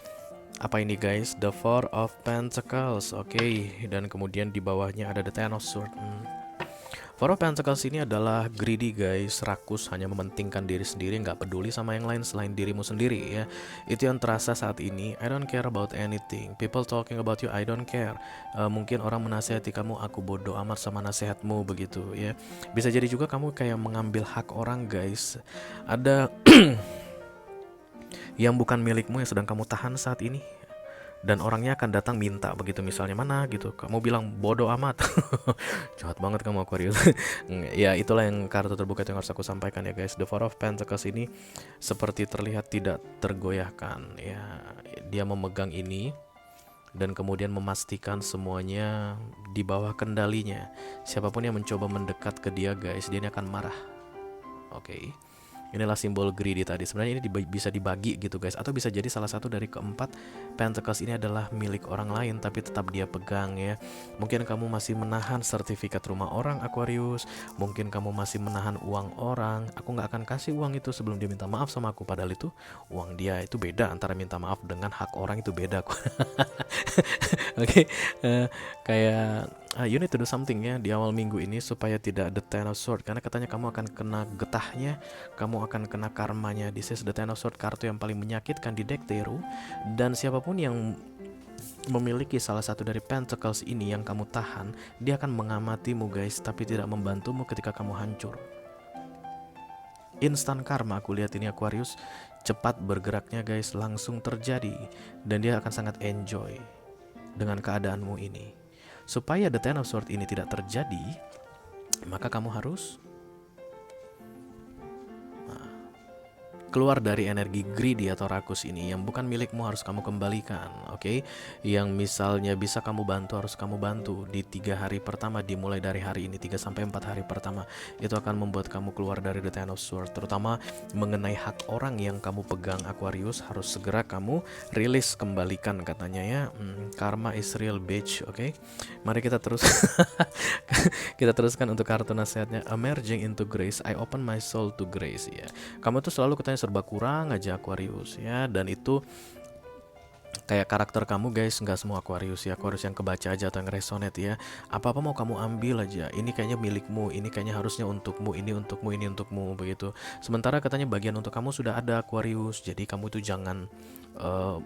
Apa ini guys? The Four of Pentacles. Oke. Dan kemudian di bawahnya ada the Ten of Swords. Four of Pentacles ini adalah greedy guys, rakus, hanya mementingkan diri sendiri, nggak peduli sama yang lain selain dirimu sendiri ya. Itu yang terasa saat ini. I don't care about anything. People talking about you, I don't care. Mungkin orang menasehati kamu, aku bodoh amat sama nasihatmu begitu ya. Bisa jadi juga kamu kayak mengambil hak orang guys. Ada yang bukan milikmu yang sedang kamu tahan saat ini. Dan orangnya akan datang minta begitu, misalnya mana gitu, kamu bilang bodoh amat. Jahat banget kamu Aquarius. Ya itulah yang kartu terbuka yang harus aku sampaikan ya guys. The Four of Pentacles ini seperti terlihat tidak tergoyahkan ya. Dia memegang ini dan kemudian memastikan semuanya di bawah kendalinya. Siapapun yang mencoba mendekat ke dia guys, dia ini akan marah. Oke. Inilah simbol greedy tadi. Sebenarnya ini bisa dibagi gitu guys. Atau bisa jadi salah satu dari keempat Pentacles ini adalah milik orang lain tapi tetap dia pegang ya. Mungkin kamu masih menahan sertifikat rumah orang Aquarius. Mungkin kamu masih menahan uang orang. Aku gak akan kasih uang itu sebelum dia minta maaf sama aku. Padahal itu uang dia. Itu beda antara minta maaf dengan hak orang, itu beda. Oke. Kayak you need to do something ya di awal minggu ini supaya tidak the Ten of Swords. Karena katanya kamu akan kena getahnya, kamu akan kena karmanya. This is the Ten of Swords, kartu yang paling menyakitkan di deck tarot. Dan siapapun yang memiliki salah satu dari Pentacles ini yang kamu tahan, dia akan mengamatimu guys, tapi tidak membantumu ketika kamu hancur. Instant karma aku lihat ini Aquarius. Cepat bergeraknya guys, langsung terjadi. Dan dia akan sangat enjoy dengan keadaanmu ini. Supaya the Ten of Swords ini tidak terjadi, maka kamu harus keluar dari energi greedy atau rakus ini. Yang bukan milikmu harus kamu kembalikan, oke? Yang misalnya bisa kamu bantu harus kamu bantu di 3 hari pertama, dimulai dari hari ini 3-4 hari pertama. Itu akan membuat kamu keluar dari the Ten of Swords. Terutama mengenai hak orang yang kamu pegang Aquarius, harus segera kamu rilis, kembalikan katanya ya. Karma is real bitch, oke? Mari kita terus kita teruskan untuk kartu nasihatnya. Emerging into grace, I open my soul to grace ya. Kamu tuh selalu katanya serba kurang aja Aquarius ya, dan itu kayak karakter kamu guys. Nggak semua Aquarius ya, Aquarius yang kebaca aja atau yang resonate ya. Apa-apa mau kamu ambil aja, ini kayaknya milikmu, ini kayaknya harusnya untukmu, ini untukmu, ini untukmu begitu. Sementara katanya bagian untuk kamu sudah ada Aquarius. Jadi kamu itu jangan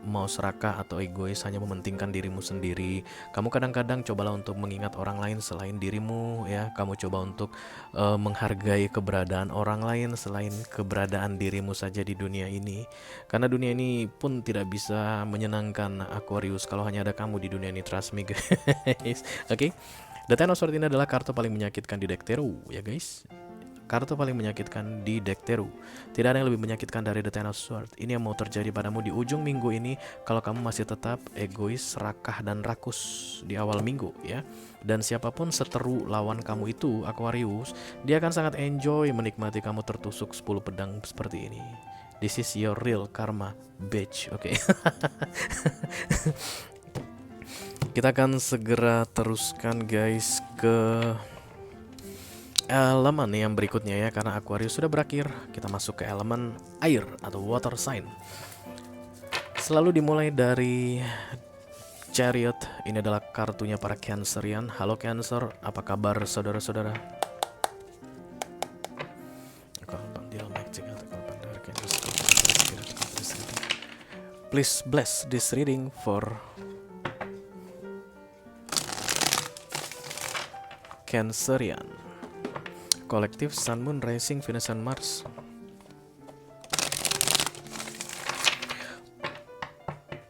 mau serakah atau egois, hanya mementingkan dirimu sendiri. Kamu kadang-kadang cobalah untuk mengingat orang lain selain dirimu ya. Kamu coba untuk menghargai keberadaan orang lain selain keberadaan dirimu saja di dunia ini. Karena dunia ini pun tidak bisa menyenangkan Aquarius kalau hanya ada kamu di dunia ini, trust me guys. Oke. The Ten of Swords ini adalah kartu paling menyakitkan di deck tarot ya guys. Kartu paling menyakitkan di deck tarot. Tidak ada yang lebih menyakitkan dari the Ten of Swords. Ini yang mau terjadi padamu di ujung minggu ini kalau kamu masih tetap egois, serakah, dan rakus di awal minggu ya. Dan siapapun seteru lawan kamu itu Aquarius, dia akan sangat enjoy menikmati kamu tertusuk 10 pedang seperti ini. This is your real karma bitch, oke? Kita akan segera teruskan guys ke elemen yang berikutnya ya, karena Aquarius sudah berakhir. Kita masuk ke elemen air atau water sign. Selalu dimulai dari Chariot. Ini adalah kartunya para Cancerian. Halo Cancer, apa kabar saudara-saudara? Please bless this reading for Cancerian. Collective Sun, Moon, Rising, Venus, and Mars.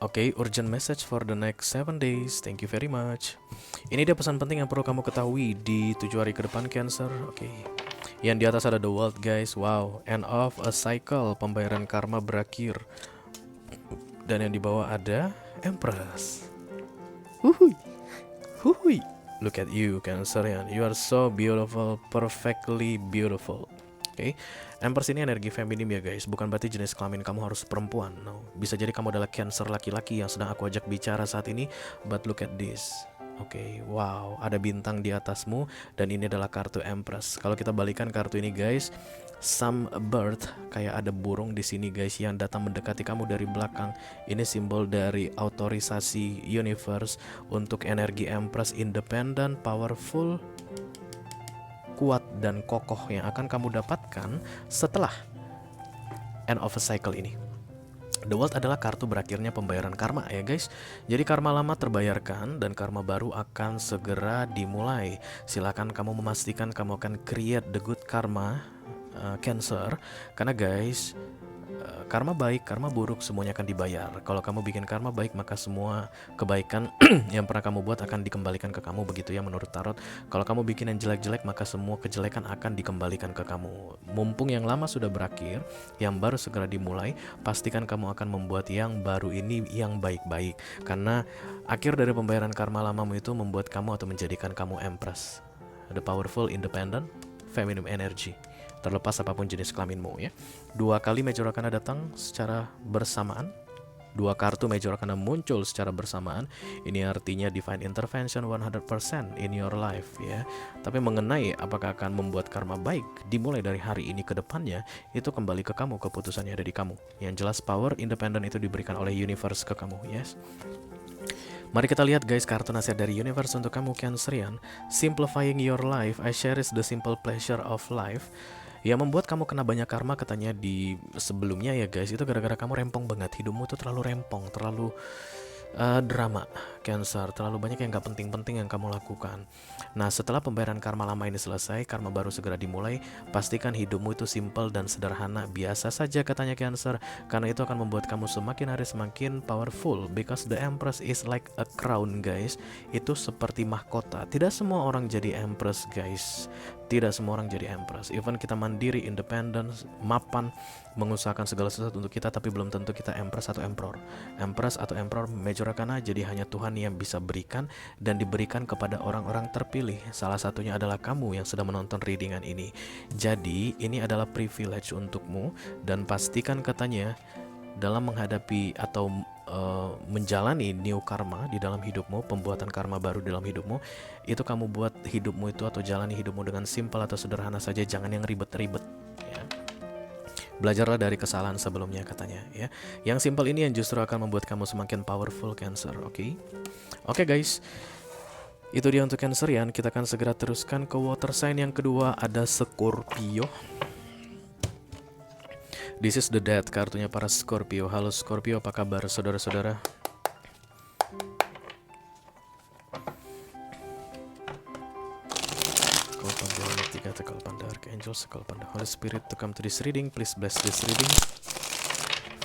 Oke, urgent message for the next 7 days. Thank you very much. Ini dia pesan penting yang perlu kamu ketahui di 7 hari ke depan, Cancer. Oke. Yang di atas ada the world, guys. Wow, end of a cycle, pembayaran karma berakhir. Dan yang di bawah ada Empress. Huhui. Huhui. Look at you, Cancerian. You are so beautiful, perfectly beautiful. Oke, Empress ini energi feminim ya guys. Bukan berarti jenis kelamin kamu harus perempuan. No. Bisa jadi kamu adalah Cancer laki-laki yang sedang aku ajak bicara saat ini. But look at this. Oke, wow, ada bintang di atasmu. Dan ini adalah kartu Empress. Kalau kita balikan kartu ini guys, some bird, kayak ada burung di sini guys yang datang mendekati kamu dari belakang. Ini simbol dari autorisasi universe untuk energi Empress, independent, powerful, kuat dan kokoh yang akan kamu dapatkan setelah end of a cycle ini. The World adalah kartu berakhirnya pembayaran karma ya guys. Jadi karma lama terbayarkan dan karma baru akan segera dimulai. Silakan kamu memastikan kamu akan create the good karma, Cancer. Karena guys, karma baik, karma buruk semuanya akan dibayar. Kalau kamu bikin karma baik, maka semua kebaikan yang pernah kamu buat akan dikembalikan ke kamu, begitu ya menurut tarot. Kalau kamu bikin yang jelek-jelek, maka semua kejelekan akan dikembalikan ke kamu. Mumpung yang lama sudah berakhir, yang baru segera dimulai, pastikan kamu akan membuat yang baru ini yang baik-baik. Karena akhir dari pembayaran karma lamamu itu membuat kamu atau menjadikan kamu Empress, the powerful, independent, feminine energy. Terlepas apapun jenis kelaminmu ya. 2 kali Major Arcana datang secara bersamaan. 2 kartu Major Arcana muncul secara bersamaan. Ini artinya divine intervention 100% in your life ya. Tapi mengenai apakah akan membuat karma baik dimulai dari hari ini ke depannya, itu kembali ke kamu, keputusannya ada di kamu. Yang jelas power independent itu diberikan oleh universe ke kamu, yes. Mari kita lihat guys kartu nasihat dari universe untuk kamu Cancerian. Simplifying your life, I cherish the simple pleasure of life. Yang membuat kamu kena banyak karma katanya di sebelumnya ya guys, itu gara-gara kamu rempong banget. Hidupmu tuh terlalu rempong, terlalu drama, Cancer. Terlalu banyak yang gak penting-penting yang kamu lakukan. Nah, setelah pembayaran karma lama ini selesai, karma baru segera dimulai. Pastikan hidupmu itu simple dan sederhana, biasa saja katanya Cancer. Karena itu akan membuat kamu semakin hari semakin powerful. Because the Empress is like a crown guys. Itu seperti mahkota. Tidak semua orang jadi Empress guys. Tidak semua orang jadi Empress. Even kita mandiri, independen, mapan, mengusahakan segala sesuatu untuk kita, tapi belum tentu kita Empress atau Emperor. Empress atau Emperor Major Arcana jadi hanya Tuhan yang bisa berikan, dan diberikan kepada orang-orang terpilih. Salah satunya adalah kamu yang sedang menonton readingan ini. Jadi ini adalah privilege untukmu, dan pastikan katanya dalam menghadapi atau menjalani new karma di dalam hidupmu, pembuatan karma baru dalam hidupmu, itu kamu buat hidupmu itu atau jalani hidupmu dengan simple atau sederhana saja, jangan yang ribet-ribet ya. Belajarlah dari kesalahan sebelumnya katanya ya. Yang simple ini yang justru akan membuat kamu semakin powerful Cancer, oke? Oke guys, itu dia untuk Cancerian. Kita akan segera teruskan ke water sign yang kedua, ada Scorpio. This is the death, kartunya para Scorpio. Halo Scorpio, apa kabar saudara-saudara? Angels, Holy Spirit to come to this reading. Please bless this reading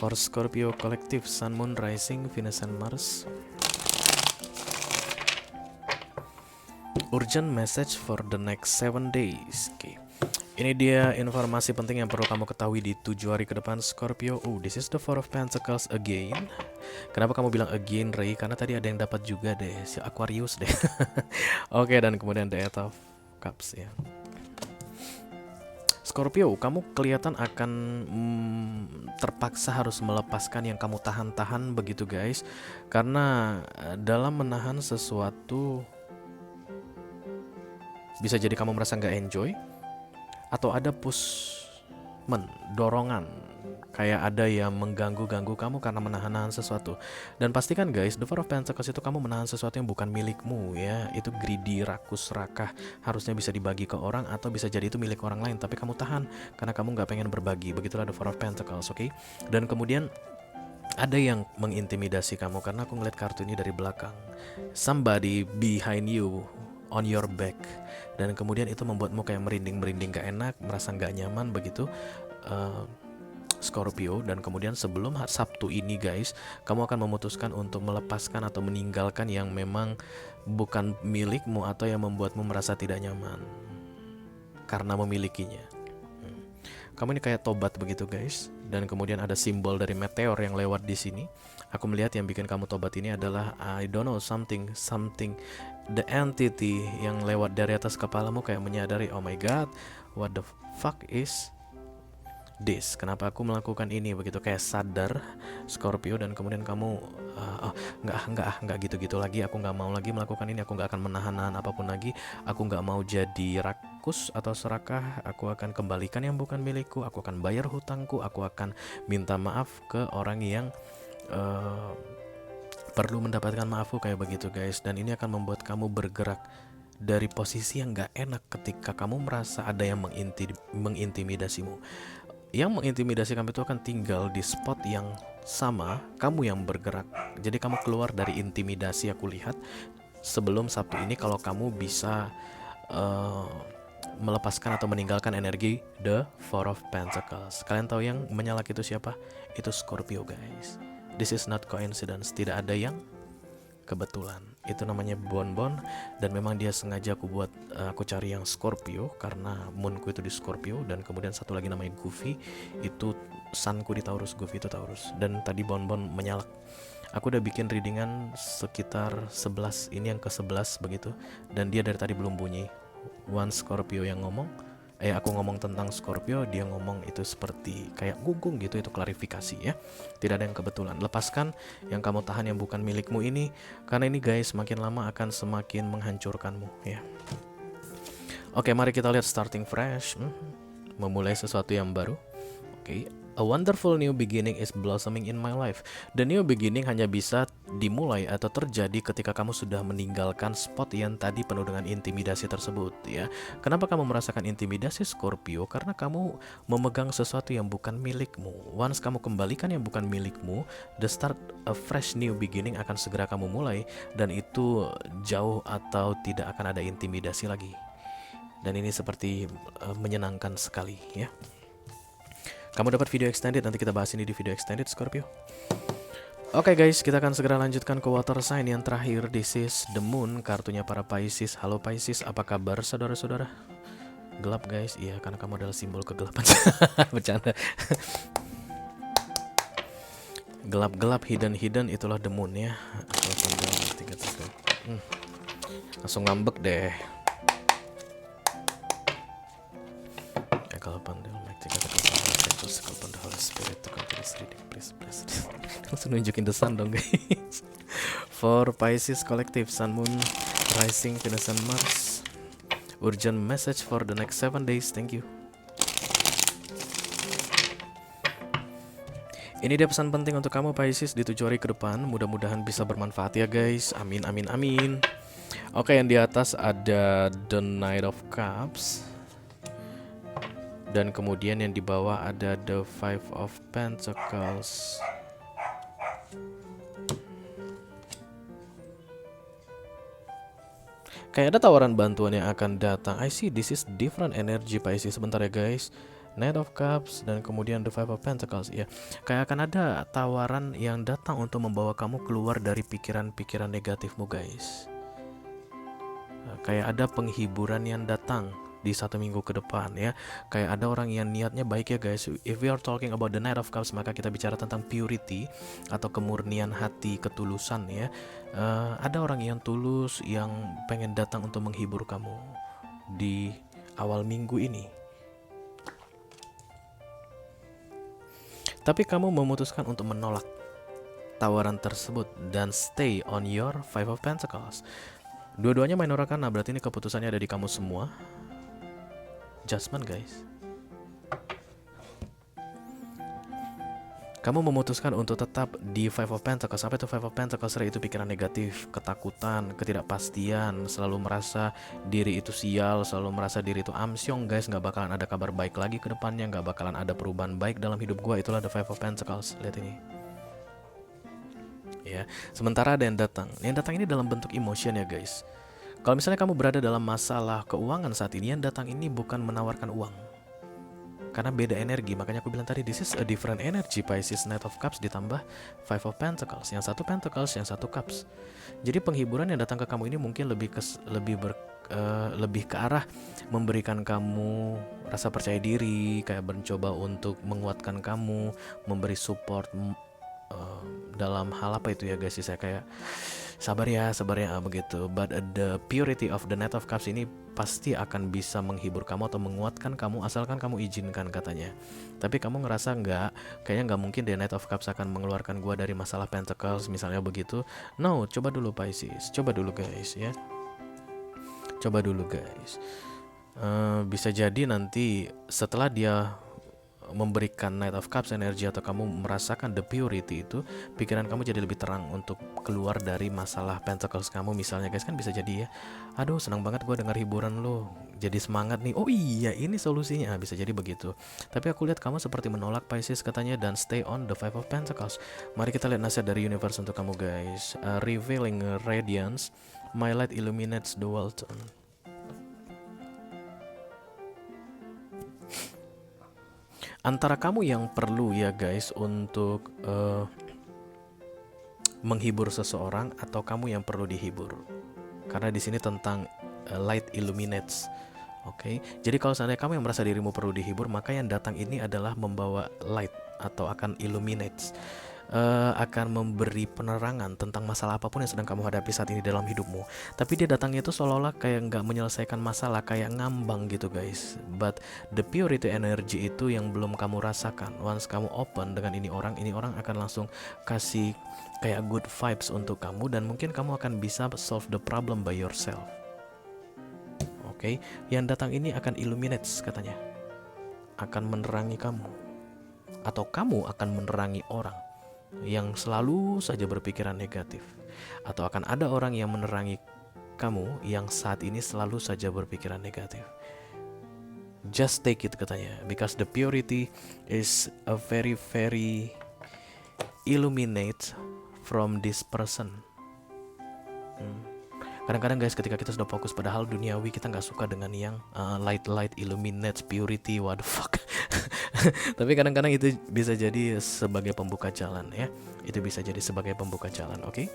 for Scorpio Collective, Sun, Moon, Rising, Venus, and Mars. Urgent message for the next 7 days. Okay. Ini dia informasi penting yang perlu kamu ketahui di 7 hari ke depan Scorpio. This is the Four of Pentacles again. Kenapa kamu bilang again, Ray? Karena tadi ada yang dapat juga deh, si Aquarius deh. Oke, dan kemudian the Eight of Cups ya. Scorpio, kamu kelihatan akan terpaksa harus melepaskan yang kamu tahan-tahan begitu guys. Karena dalam menahan sesuatu, bisa jadi kamu merasa nggak enjoy, atau ada pushment, dorongan, kayak ada yang mengganggu-ganggu kamu karena menahan-nahan sesuatu. Dan pastikan guys, the Four of Pentacles itu kamu menahan sesuatu yang bukan milikmu ya. Itu greedy, rakus, rakah, harusnya bisa dibagi ke orang, atau bisa jadi itu milik orang lain, tapi kamu tahan karena kamu nggak pengen berbagi. Begitulah the Four of Pentacles, oke? Dan kemudian Ada yang mengintimidasi kamu karena aku ngeliat kartu ini dari belakang. Somebody behind you, on your back. Dan kemudian itu membuatmu kayak merinding-merinding gak enak, merasa gak nyaman begitu. Eh, Scorpio, dan kemudian sebelum Sabtu ini guys, kamu akan memutuskan untuk melepaskan atau meninggalkan yang memang bukan milikmu atau yang membuatmu merasa tidak nyaman karena memilikinya. Kamu ini kayak tobat begitu guys, dan kemudian ada simbol dari meteor yang lewat di sini. Aku melihat yang bikin kamu tobat ini adalah I don't know, something the entity yang lewat dari atas kepalamu kayak menyadari, oh my god, what the fuck is this? Kenapa aku melakukan ini? Begitu kayak sadar Scorpio, dan kemudian kamu oh, nggak gitu-gitu lagi. Aku nggak mau lagi melakukan ini. Aku nggak akan menahan apapun lagi. Aku nggak mau jadi rakus atau serakah. Aku akan kembalikan yang bukan milikku. Aku akan bayar hutangku. Aku akan minta maaf ke orang yang perlu mendapatkan maafku, kayak begitu guys. Dan ini akan membuat kamu bergerak dari posisi yang gak enak ketika kamu merasa ada yang mengintimidasimu. Yang mengintimidasi kamu itu akan tinggal di spot yang sama, kamu yang bergerak. Jadi kamu keluar dari intimidasi, aku lihat sebelum Sabtu ini kalau kamu bisa melepaskan atau meninggalkan energi The Four of Pentacles. Kalian tahu yang menyalak itu siapa? Itu Scorpio guys. This is not coincidence, tidak ada yang kebetulan. Itu namanya Bonbon, dan memang dia sengaja aku cari yang Scorpio karena moonku itu di Scorpio, dan kemudian satu lagi namanya Goofy, itu sunku di Taurus, Goofy itu Taurus, dan tadi Bonbon menyalak. Aku udah bikin readingan sekitar 11, ini yang ke-11 begitu, dan dia dari tadi belum bunyi. One Scorpio yang ngomong, aku ngomong tentang Scorpio, dia ngomong itu seperti kayak gugung gitu, itu klarifikasi ya. Tidak ada yang kebetulan. Lepaskan yang kamu tahan yang bukan milikmu ini, karena ini guys makin lama akan semakin menghancurkanmu ya. Oke, mari kita lihat starting fresh, memulai sesuatu yang baru. Oke. A wonderful new beginning is blossoming in my life. The new beginning hanya bisa dimulai atau terjadi ketika kamu sudah meninggalkan spot yang tadi penuh dengan intimidasi tersebut ya. Kenapa kamu merasakan intimidasi Scorpio? Karena kamu memegang sesuatu yang bukan milikmu. Once kamu kembalikan yang bukan milikmu, the start a fresh new beginning akan segera kamu mulai, dan itu jauh atau tidak akan ada intimidasi lagi. Dan ini seperti menyenangkan sekali ya. Kamu dapat video extended, nanti kita bahas ini di video extended Scorpio. Oke guys, kita akan segera lanjutkan ke water sign yang terakhir. This is the moon, kartunya para Pisces. Halo Pisces, apa kabar saudara-saudara? Gelap guys, iya karena kamu adalah simbol kegelapan. Bercanda. Gelap-gelap, hidden, itulah the moon ya. Langsung ngambek deh. Kalau pandai langsung nunjukin the sun dong guys. For Pisces Collective, Sun, Moon, Rising, Venus, and Mars. Urgent message for the next 7 days. Thank you. Ini dia pesan penting untuk kamu Pisces di 7 hari ke depan. Mudah-mudahan bisa bermanfaat ya guys. Amin, amin, amin. Oke, yang di atas ada the Knight of Cups, dan kemudian yang di bawah ada the Five of Pentacles. Kayak ada tawaran bantuan yang akan datang. I see this is different energy Pisces. Sebentar ya guys. Knight of Cups dan kemudian the Five of Pentacles ya. Kayak akan ada tawaran yang datang untuk membawa kamu keluar dari pikiran-pikiran negatifmu guys. Kayak ada penghiburan yang datang di 1 minggu ke depan ya. Kayak ada orang yang niatnya baik ya guys. If we are talking about the Knight of Cups, maka kita bicara tentang purity atau kemurnian hati, ketulusan ya. Ada orang yang tulus yang pengen datang untuk menghibur kamu di awal minggu ini. Tapi kamu memutuskan untuk menolak tawaran tersebut dan stay on your Five of Pentacles. Dua-duanya minor arcana, berarti ini keputusannya ada di kamu semua. Judgment guys. Kamu memutuskan untuk tetap di Five of Pentacles. Sampai itu Five of Pentacles itu pikiran negatif, ketakutan, ketidakpastian, selalu merasa diri itu sial, selalu merasa diri itu amsyong guys. Gak bakalan ada kabar baik lagi ke depannya, gak bakalan ada perubahan baik dalam hidup gue. Itulah the Five of Pentacles. Lihat ini. ya. Sementara ada yang datang ini dalam bentuk emotion ya guys. Kalau misalnya kamu berada dalam masalah keuangan saat ini, yang datang ini bukan menawarkan uang, karena beda energi. Makanya aku bilang tadi, this is a different energy. Pisces Knight of Cups ditambah Five of Pentacles, yang satu Pentacles, yang satu Cups. Jadi penghiburan yang datang ke kamu ini mungkin lebih ke arah memberikan kamu rasa percaya diri, kayak mencoba untuk menguatkan kamu, memberi support dalam hal apa itu ya guys, saya kayak sabar ya begitu. But the purity of the Knight of Cups ini pasti akan bisa menghibur kamu atau menguatkan kamu asalkan kamu izinkan katanya. Tapi kamu ngerasa kayaknya nggak mungkin the Knight of Cups akan mengeluarkan gua dari masalah Pentacles misalnya begitu. No, coba dulu Pisces, coba dulu guys ya. Coba dulu guys. Bisa jadi nanti setelah dia memberikan Knight of Cups energi atau kamu merasakan the purity itu, pikiran kamu jadi lebih terang untuk keluar dari masalah Pentacles kamu misalnya guys, kan bisa jadi ya. Aduh senang banget gue dengar hiburan lo, jadi semangat nih, oh iya ini solusinya, bisa jadi begitu. Tapi aku lihat kamu seperti menolak Pisces katanya, dan stay on the Five of Pentacles. Mari kita lihat nasihat dari universe untuk kamu guys. Revealing radiance, my light illuminates the world. Antara kamu yang perlu ya guys untuk menghibur seseorang, atau kamu yang perlu dihibur. Karena di sini tentang light illuminates. Oke. Jadi kalau seandainya kamu yang merasa dirimu perlu dihibur, maka yang datang ini adalah membawa light atau akan illuminates. Akan memberi penerangan tentang masalah apapun yang sedang kamu hadapi saat ini dalam hidupmu. Tapi dia datangnya itu seolah-olah kayak nggak menyelesaikan masalah, kayak ngambang gitu guys. But the purity energy itu yang belum kamu rasakan. Once kamu open dengan ini orang akan langsung kasih kayak good vibes untuk kamu, dan mungkin kamu akan bisa solve the problem by yourself. Oke, yang datang ini akan illuminates katanya, akan menerangi kamu, atau kamu akan menerangi orang yang selalu saja berpikiran negatif, atau akan ada orang yang menerangi kamu yang saat ini selalu saja berpikiran negatif. Just take it katanya, because the purity is a very very illuminate from this person. Kadang-kadang guys, ketika kita sudah fokus pada hal duniawi, kita nggak suka dengan yang light illuminates purity, what the fuck. Tapi kadang-kadang itu bisa jadi sebagai pembuka jalan ya. Itu bisa jadi sebagai pembuka jalan, oke?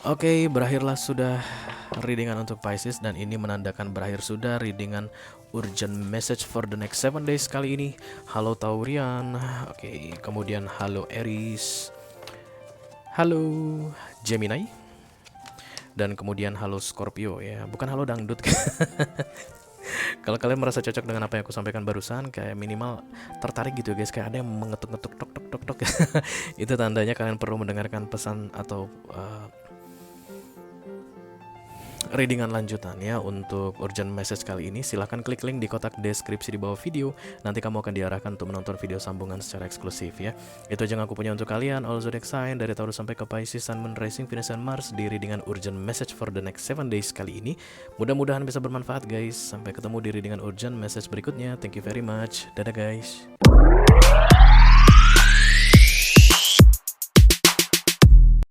Oke, berakhirlah sudah readingan untuk Pisces, dan ini menandakan berakhir sudah readingan urgent message for the next 7 days kali ini. Halo Taurian, oke, kemudian halo Aries, halo Gemini, dan kemudian halo Scorpio ya, bukan halo dangdut. Kalau kalian merasa cocok dengan apa yang aku sampaikan barusan, kayak minimal tertarik gitu guys, kayak ada yang mengetuk-ngetuk tok. Itu tandanya kalian perlu mendengarkan pesan atau readingan lanjutan ya untuk urgent message kali ini. Silahkan klik link di kotak deskripsi di bawah video. Nanti kamu akan diarahkan untuk menonton video sambungan secara eksklusif ya. Itu aja yang aku punya untuk kalian. All zodiac sign dari Taurus sampai ke Pisces, Sun, Moon, Rising, Venus, dan Mars di readingan urgent message for the next 7 days kali ini. Mudah-mudahan bisa bermanfaat guys. Sampai ketemu di readingan urgent message berikutnya. Thank you very much. Dadah guys.